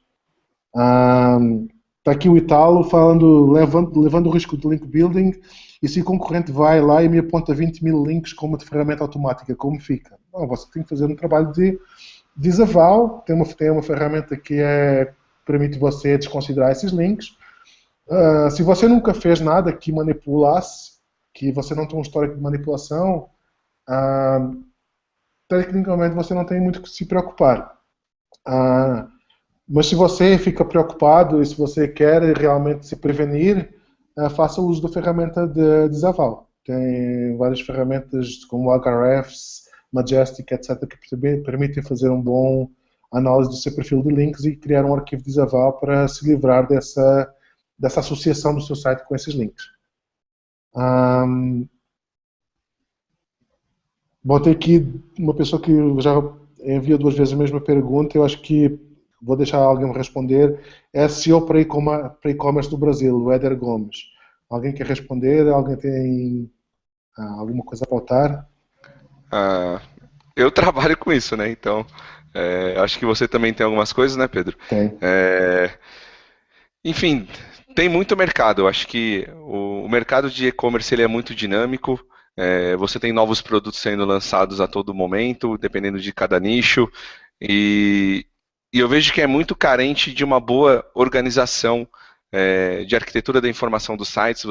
Speaker 1: Está aqui o Italo falando, levando o risco de link building, e se o concorrente vai lá e me aponta 20.000 links com uma ferramenta automática, como fica? Não, você tem que fazer um trabalho de desaval, tem uma ferramenta que permite você desconsiderar esses links. Se você nunca fez nada que manipulasse, que você não tem um histórico de manipulação, tecnicamente você não tem muito que se preocupar. Mas se você fica preocupado e se você quer realmente se prevenir, faça uso da ferramenta de desaval. Tem várias ferramentas como Ahrefs, Majestic, etc., que permitem fazer um bom análise do seu perfil de links e criar um arquivo de desaval para se livrar dessa associação do seu site com esses links. Botei aqui uma pessoa que já enviou 2 vezes a mesma pergunta, eu acho que vou deixar alguém responder. É SEO para e-commerce do Brasil, o Éder Gomes. Alguém quer responder? Alguém tem alguma coisa a pautar?
Speaker 3: Eu trabalho com isso, né? Então, acho que você também tem algumas coisas, né, Pedro?
Speaker 1: Tem.
Speaker 3: Enfim, tem muito mercado. Eu acho que o mercado de e-commerce ele é muito dinâmico. Você tem novos produtos sendo lançados a todo momento, dependendo de cada nicho. E eu vejo que é muito carente de uma boa organização de arquitetura da informação dos sites.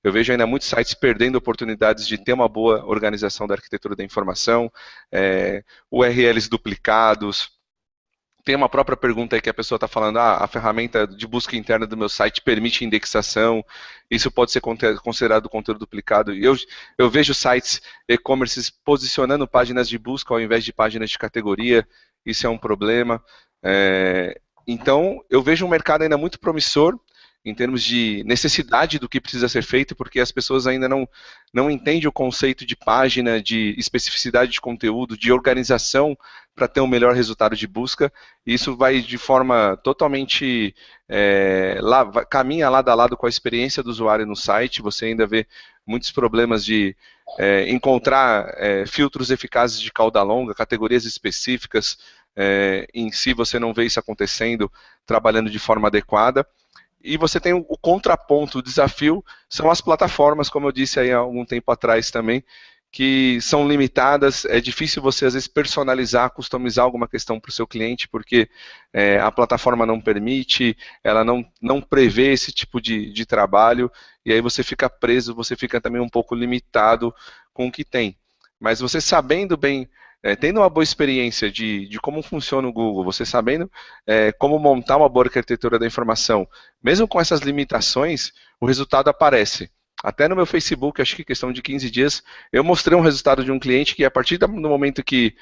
Speaker 3: Eu vejo ainda muitos sites perdendo oportunidades de ter uma boa organização da arquitetura da informação, URLs duplicados. Tem uma própria pergunta aí que a pessoa está falando, a ferramenta de busca interna do meu site permite indexação, isso pode ser considerado conteúdo duplicado. E eu vejo sites e-commerce posicionando páginas de busca ao invés de páginas de categoria, isso é um problema. Então, eu vejo um mercado ainda muito promissor em termos de necessidade do que precisa ser feito, porque as pessoas ainda não entendem o conceito de página, de especificidade de conteúdo, de organização para ter um melhor resultado de busca. E isso vai de forma totalmente caminha lado a lado com a experiência do usuário no site. Você ainda vê muitos problemas de encontrar filtros eficazes de cauda longa, categorias específicas, em si você não vê isso acontecendo, trabalhando de forma adequada. E você tem o contraponto, o desafio, são as plataformas, como eu disse aí há algum tempo atrás também, que são limitadas, é difícil você às vezes personalizar, customizar alguma questão para o seu cliente, porque a plataforma não permite, ela não prevê esse tipo de trabalho, e aí você fica preso, você fica também um pouco limitado com o que tem. Mas você sabendo bem, tendo uma boa experiência de como funciona o Google, você sabendo como montar uma boa arquitetura da informação, mesmo com essas limitações, o resultado aparece. Até no meu Facebook, acho que questão de 15 dias, eu mostrei um resultado de um cliente que a partir do momento que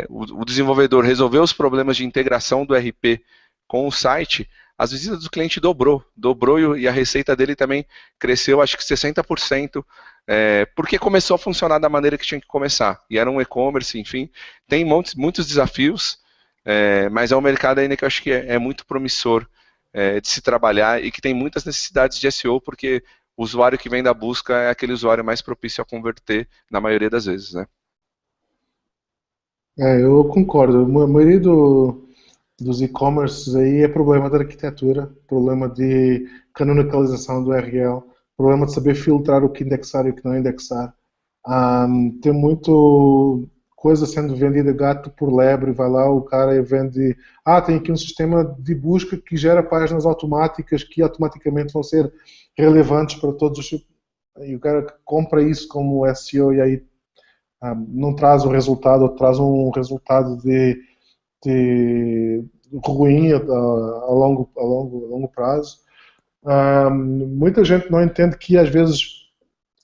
Speaker 3: o desenvolvedor resolveu os problemas de integração do RP com o site, as visitas do cliente dobrou e a receita dele também cresceu, acho que 60%, porque começou a funcionar da maneira que tinha que começar. E era um e-commerce, enfim, tem muitos desafios, mas é um mercado ainda que eu acho que é muito promissor de se trabalhar e que tem muitas necessidades de SEO, porque o usuário que vem da busca é aquele usuário mais propício a converter na maioria das vezes, né?
Speaker 1: Eu concordo. A maioria dos e-commerces aí é problema de arquitetura, problema de canonicalização do URL, problema de saber filtrar o que indexar e o que não indexar. Tem muito coisa sendo vendida gato por lebre, vai lá o cara e vende, tem aqui um sistema de busca que gera páginas automáticas que automaticamente vão ser relevantes para todos os... E o cara compra isso como SEO e aí não traz o resultado, ou traz um resultado de ruim a longo prazo. Muita gente não entende que às vezes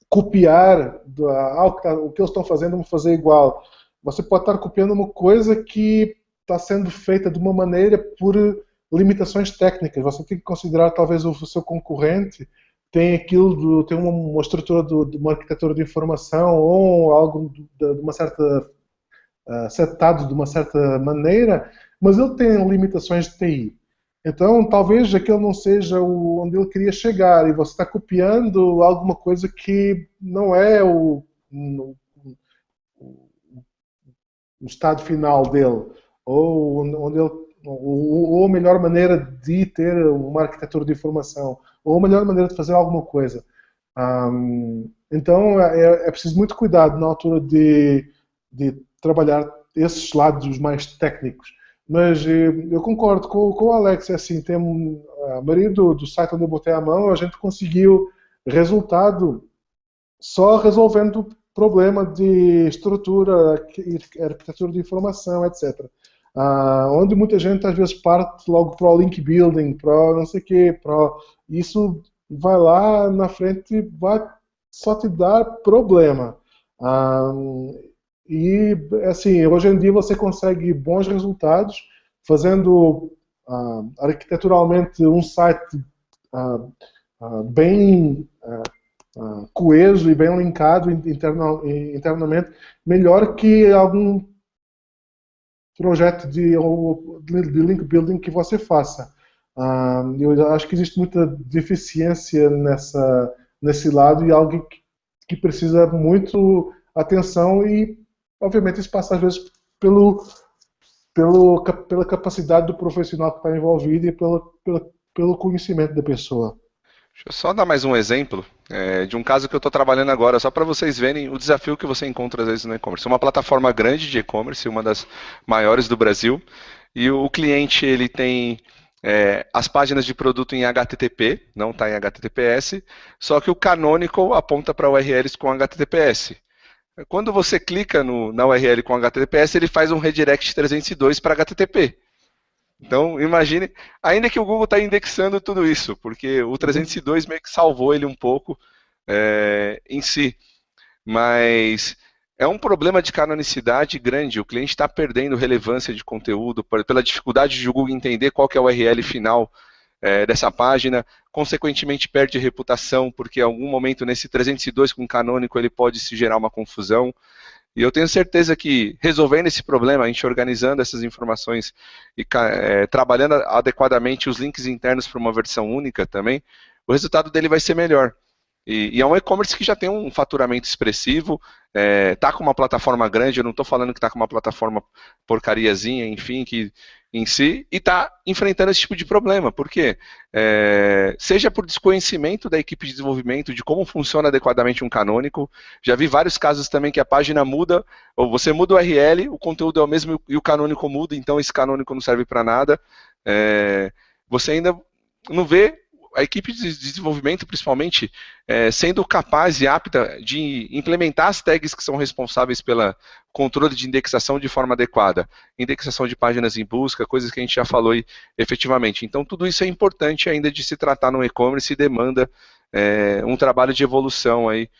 Speaker 1: copiar o que eles estão fazendo, vamos fazer igual. Você pode estar copiando uma coisa que está sendo feita de uma maneira por limitações técnicas. Você tem que considerar talvez o seu concorrente tem tem uma estrutura de uma arquitetura de informação ou algo de uma certa setado de uma certa maneira, mas ele tem limitações de TI. Então, talvez aquele não seja onde ele queria chegar e você está copiando alguma coisa que não é o estado final dele, ou onde ele, ou a melhor maneira de ter uma arquitetura de informação, ou a melhor maneira de fazer alguma coisa. Então, é preciso muito cuidado na altura de trabalhar esses lados mais técnicos. Mas eu concordo com o Alex, é assim, a maioria do site onde eu botei a mão, a gente conseguiu resultado só resolvendo problema de estrutura, arquitetura de informação, etc. Onde muita gente às vezes parte logo para o link building, para não sei o quê, isso vai lá na frente e vai só te dar problema. E assim, hoje em dia você consegue bons resultados fazendo arquiteturalmente um site bem coeso e bem linkado internamente, melhor que algum projeto de link building que você faça. Eu acho que existe muita deficiência nesse lado e algo que precisa muito atenção e, obviamente, isso passa às vezes pela capacidade do profissional que está envolvido e pelo conhecimento da pessoa.
Speaker 3: Deixa eu só dar mais um exemplo de um caso que eu estou trabalhando agora, só para vocês verem o desafio que você encontra às vezes no e-commerce. É uma plataforma grande de e-commerce, uma das maiores do Brasil, e o cliente ele tem as páginas de produto em HTTP, não está em HTTPS, só que o Canonical aponta para URLs com HTTPS. Quando você clica na URL com HTTPS, ele faz um redirect 302 para HTTP. Então, imagine, ainda que o Google está indexando tudo isso, porque o 302 meio que salvou ele um pouco em si. Mas é um problema de canonicidade grande, o cliente está perdendo relevância de conteúdo pela dificuldade de o Google entender qual que é o URL final dessa página, consequentemente perde reputação, porque em algum momento nesse 302 com canônico ele pode se gerar uma confusão. E eu tenho certeza que resolvendo esse problema, a gente organizando essas informações e trabalhando adequadamente os links internos para uma versão única também, o resultado dele vai ser melhor. E é um e-commerce que já tem um faturamento expressivo, tá com uma plataforma grande, eu não estou falando que está com uma plataforma porcariazinha, enfim, que em si, e está enfrentando esse tipo de problema. Por quê? Seja por desconhecimento da equipe de desenvolvimento, de como funciona adequadamente um canônico, já vi vários casos também que a página muda, ou você muda o URL, o conteúdo é o mesmo e o canônico muda, então esse canônico não serve para nada. Você ainda não vê a equipe de desenvolvimento, principalmente, sendo capaz e apta de implementar as tags que são responsáveis pelo controle de indexação de forma adequada. Indexação de páginas em busca, coisas que a gente já falou efetivamente. Então, tudo isso é importante ainda de se tratar no e-commerce e demanda um trabalho de evolução aí,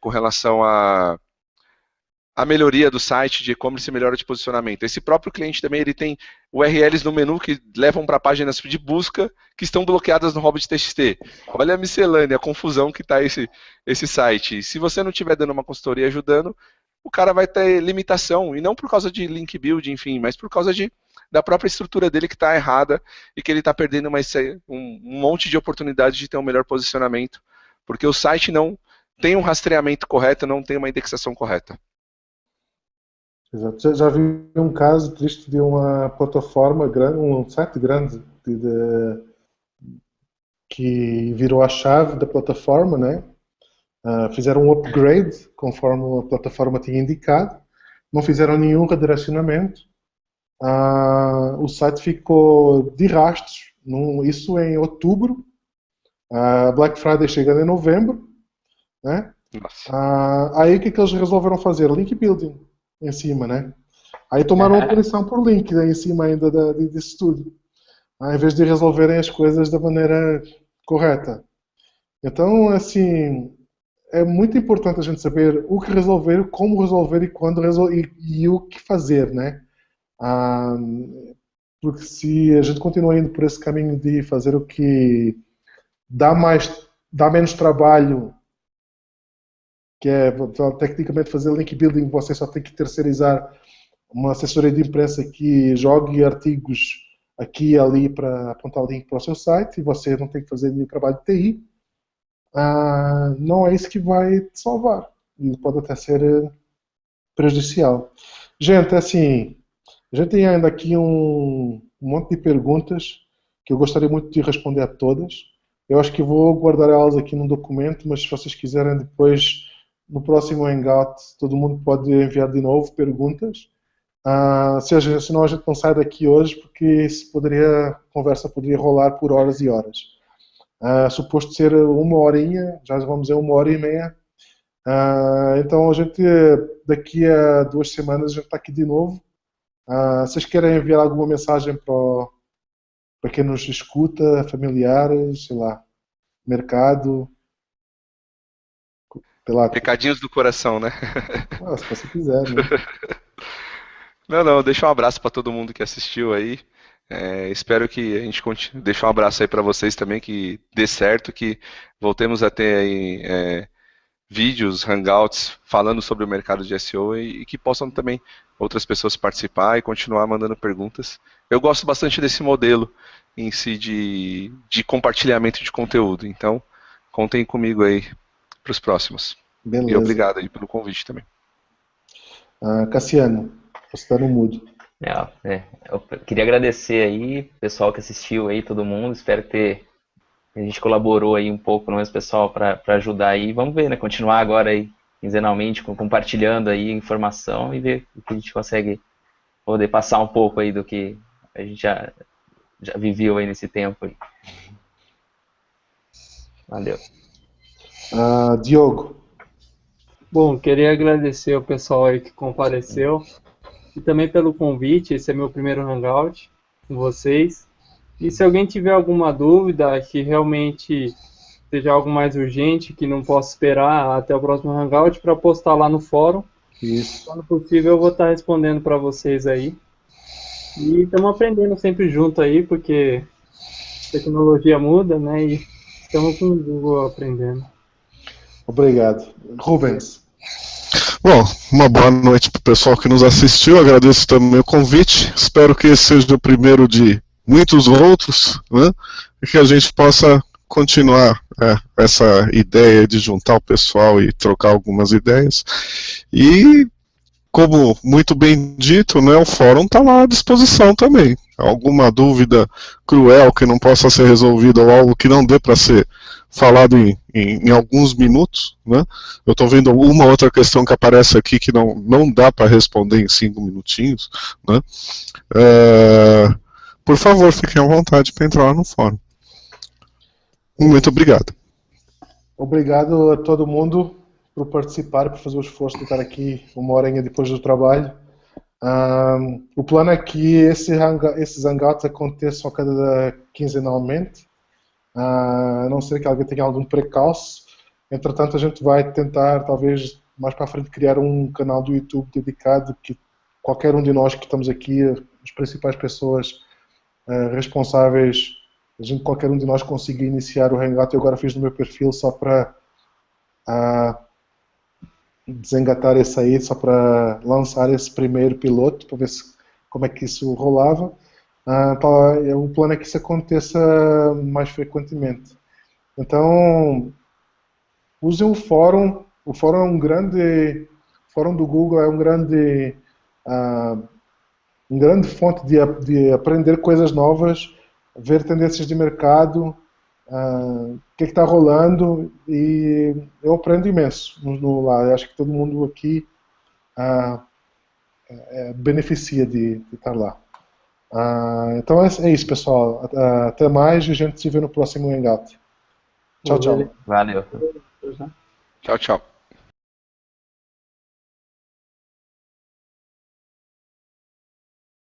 Speaker 3: com relação a melhoria do site de e-commerce e melhora de posicionamento. Esse próprio cliente também ele tem URLs no menu que levam para páginas de busca que estão bloqueadas no Hobbit.txt. Olha a miscelânea, a confusão que está esse site. Se você não estiver dando uma consultoria ajudando, o cara vai ter limitação, e não por causa de link build, enfim, mas por causa da própria estrutura dele que está errada e que ele está perdendo um monte de oportunidades de ter um melhor posicionamento, porque o site não tem um rastreamento correto, não tem uma indexação correta.
Speaker 1: Exato. Já vi um caso triste de uma plataforma grande, um site grande que virou a chave da plataforma, né? Fizeram um upgrade conforme a plataforma tinha indicado, não fizeram nenhum redirecionamento, o site ficou de rastros, isso em outubro, Black Friday chegando em novembro, né? Aí o que eles resolveram fazer? Link building em cima, né? Aí tomaram uma punição por link, né, em cima ainda disso tudo, em vez de resolverem as coisas da maneira correta. Então, assim, é muito importante a gente saber o que resolver, como resolver e quando resolver e o que fazer, né? Porque se a gente continua indo por esse caminho de fazer o que dá menos trabalho, que é tecnicamente fazer link building, você só tem que terceirizar uma assessoria de imprensa que jogue artigos aqui e ali para apontar o link para o seu site, e você não tem que fazer nenhum trabalho de TI, não é isso que vai te salvar, e pode até ser prejudicial. Gente, assim, a gente tem ainda aqui um monte de perguntas que eu gostaria muito de responder a todas. Eu acho que vou guardar elas aqui no documento, mas se vocês quiserem depois, no próximo Hangout, todo mundo pode enviar de novo perguntas. Senão a gente não sai daqui hoje, porque a conversa poderia rolar por horas e horas. Suposto ser uma horinha, já vamos em 1h30. Então a gente, daqui a 2 semanas, a gente está aqui de novo. Vocês querem enviar alguma mensagem para quem nos escuta, familiares, sei lá, mercado?
Speaker 3: Recadinhos do coração, né?
Speaker 1: Se você quiser, né?
Speaker 3: Não, deixa um abraço para todo mundo que assistiu aí. Espero que a gente deixe um abraço aí para vocês também, que dê certo, que voltemos a ter aí vídeos, hangouts, falando sobre o mercado de SEO e que possam também outras pessoas participar e continuar mandando perguntas. Eu gosto bastante desse modelo em si de compartilhamento de conteúdo, então contem comigo aí para os próximos.
Speaker 1: Beleza.
Speaker 3: E obrigado aí pelo convite também.
Speaker 1: Cassiano, você está no mudo.
Speaker 4: Eu queria agradecer aí o pessoal que assistiu aí, todo mundo. Espero que a gente colaborou aí um pouco, pelo menos pessoal, para ajudar aí. Vamos ver, né? Continuar agora aí quinzenalmente, compartilhando aí informação e ver o que a gente consegue poder passar um pouco aí do que a gente já viveu aí nesse tempo aí. Valeu.
Speaker 1: Diogo.
Speaker 5: Bom, queria agradecer ao pessoal aí que compareceu e também pelo convite. Esse é meu primeiro Hangout com vocês. E se alguém tiver alguma dúvida que realmente seja algo mais urgente, que não possa esperar até o próximo Hangout, para postar lá no fórum.
Speaker 1: Isso.
Speaker 5: Quando possível eu vou estar respondendo para vocês aí. E estamos aprendendo sempre junto aí, porque a tecnologia muda, né? E estamos com o Google aprendendo.
Speaker 1: Obrigado. Rubens.
Speaker 2: Bom, uma boa noite para o pessoal que nos assistiu. Agradeço também o convite. Espero que esse seja o primeiro de muitos outros, né? E que a gente possa continuar essa ideia de juntar o pessoal e trocar algumas ideias. E, como muito bem dito, né, o fórum está lá à disposição também. Alguma dúvida cruel que não possa ser resolvida ou algo que não dê para ser falado em alguns minutos, né? Eu estou vendo uma outra questão que aparece aqui que não dá para responder em 5 minutinhos, né? Por favor, fiquem à vontade para entrar lá no fórum. Muito obrigado.
Speaker 1: Obrigado a todo mundo por participar, por fazer o esforço de estar aqui uma horinha depois do trabalho. O plano é que esses hangouts aconteçam quinzenalmente, a não ser que alguém tenha algum precalço. Entretanto, a gente vai tentar, talvez, mais para a frente, criar um canal do YouTube dedicado que qualquer um de nós que estamos aqui, as principais pessoas responsáveis, qualquer um de nós consiga iniciar o Hangout. Eu agora fiz no meu perfil só para desengatar esse aí, só para lançar esse primeiro piloto, para ver como é que isso rolava. O plano é que isso aconteça mais frequentemente. Então, usem o fórum. O fórum é o fórum do Google é uma grande fonte de aprender coisas novas, ver tendências de mercado, o que está rolando, e eu aprendo imenso lá. Eu acho que todo mundo aqui beneficia de estar lá. Então é isso, pessoal. Até mais e a gente se vê no próximo Hangout. Tchau, tchau.
Speaker 4: Valeu.
Speaker 3: Tchau, tchau.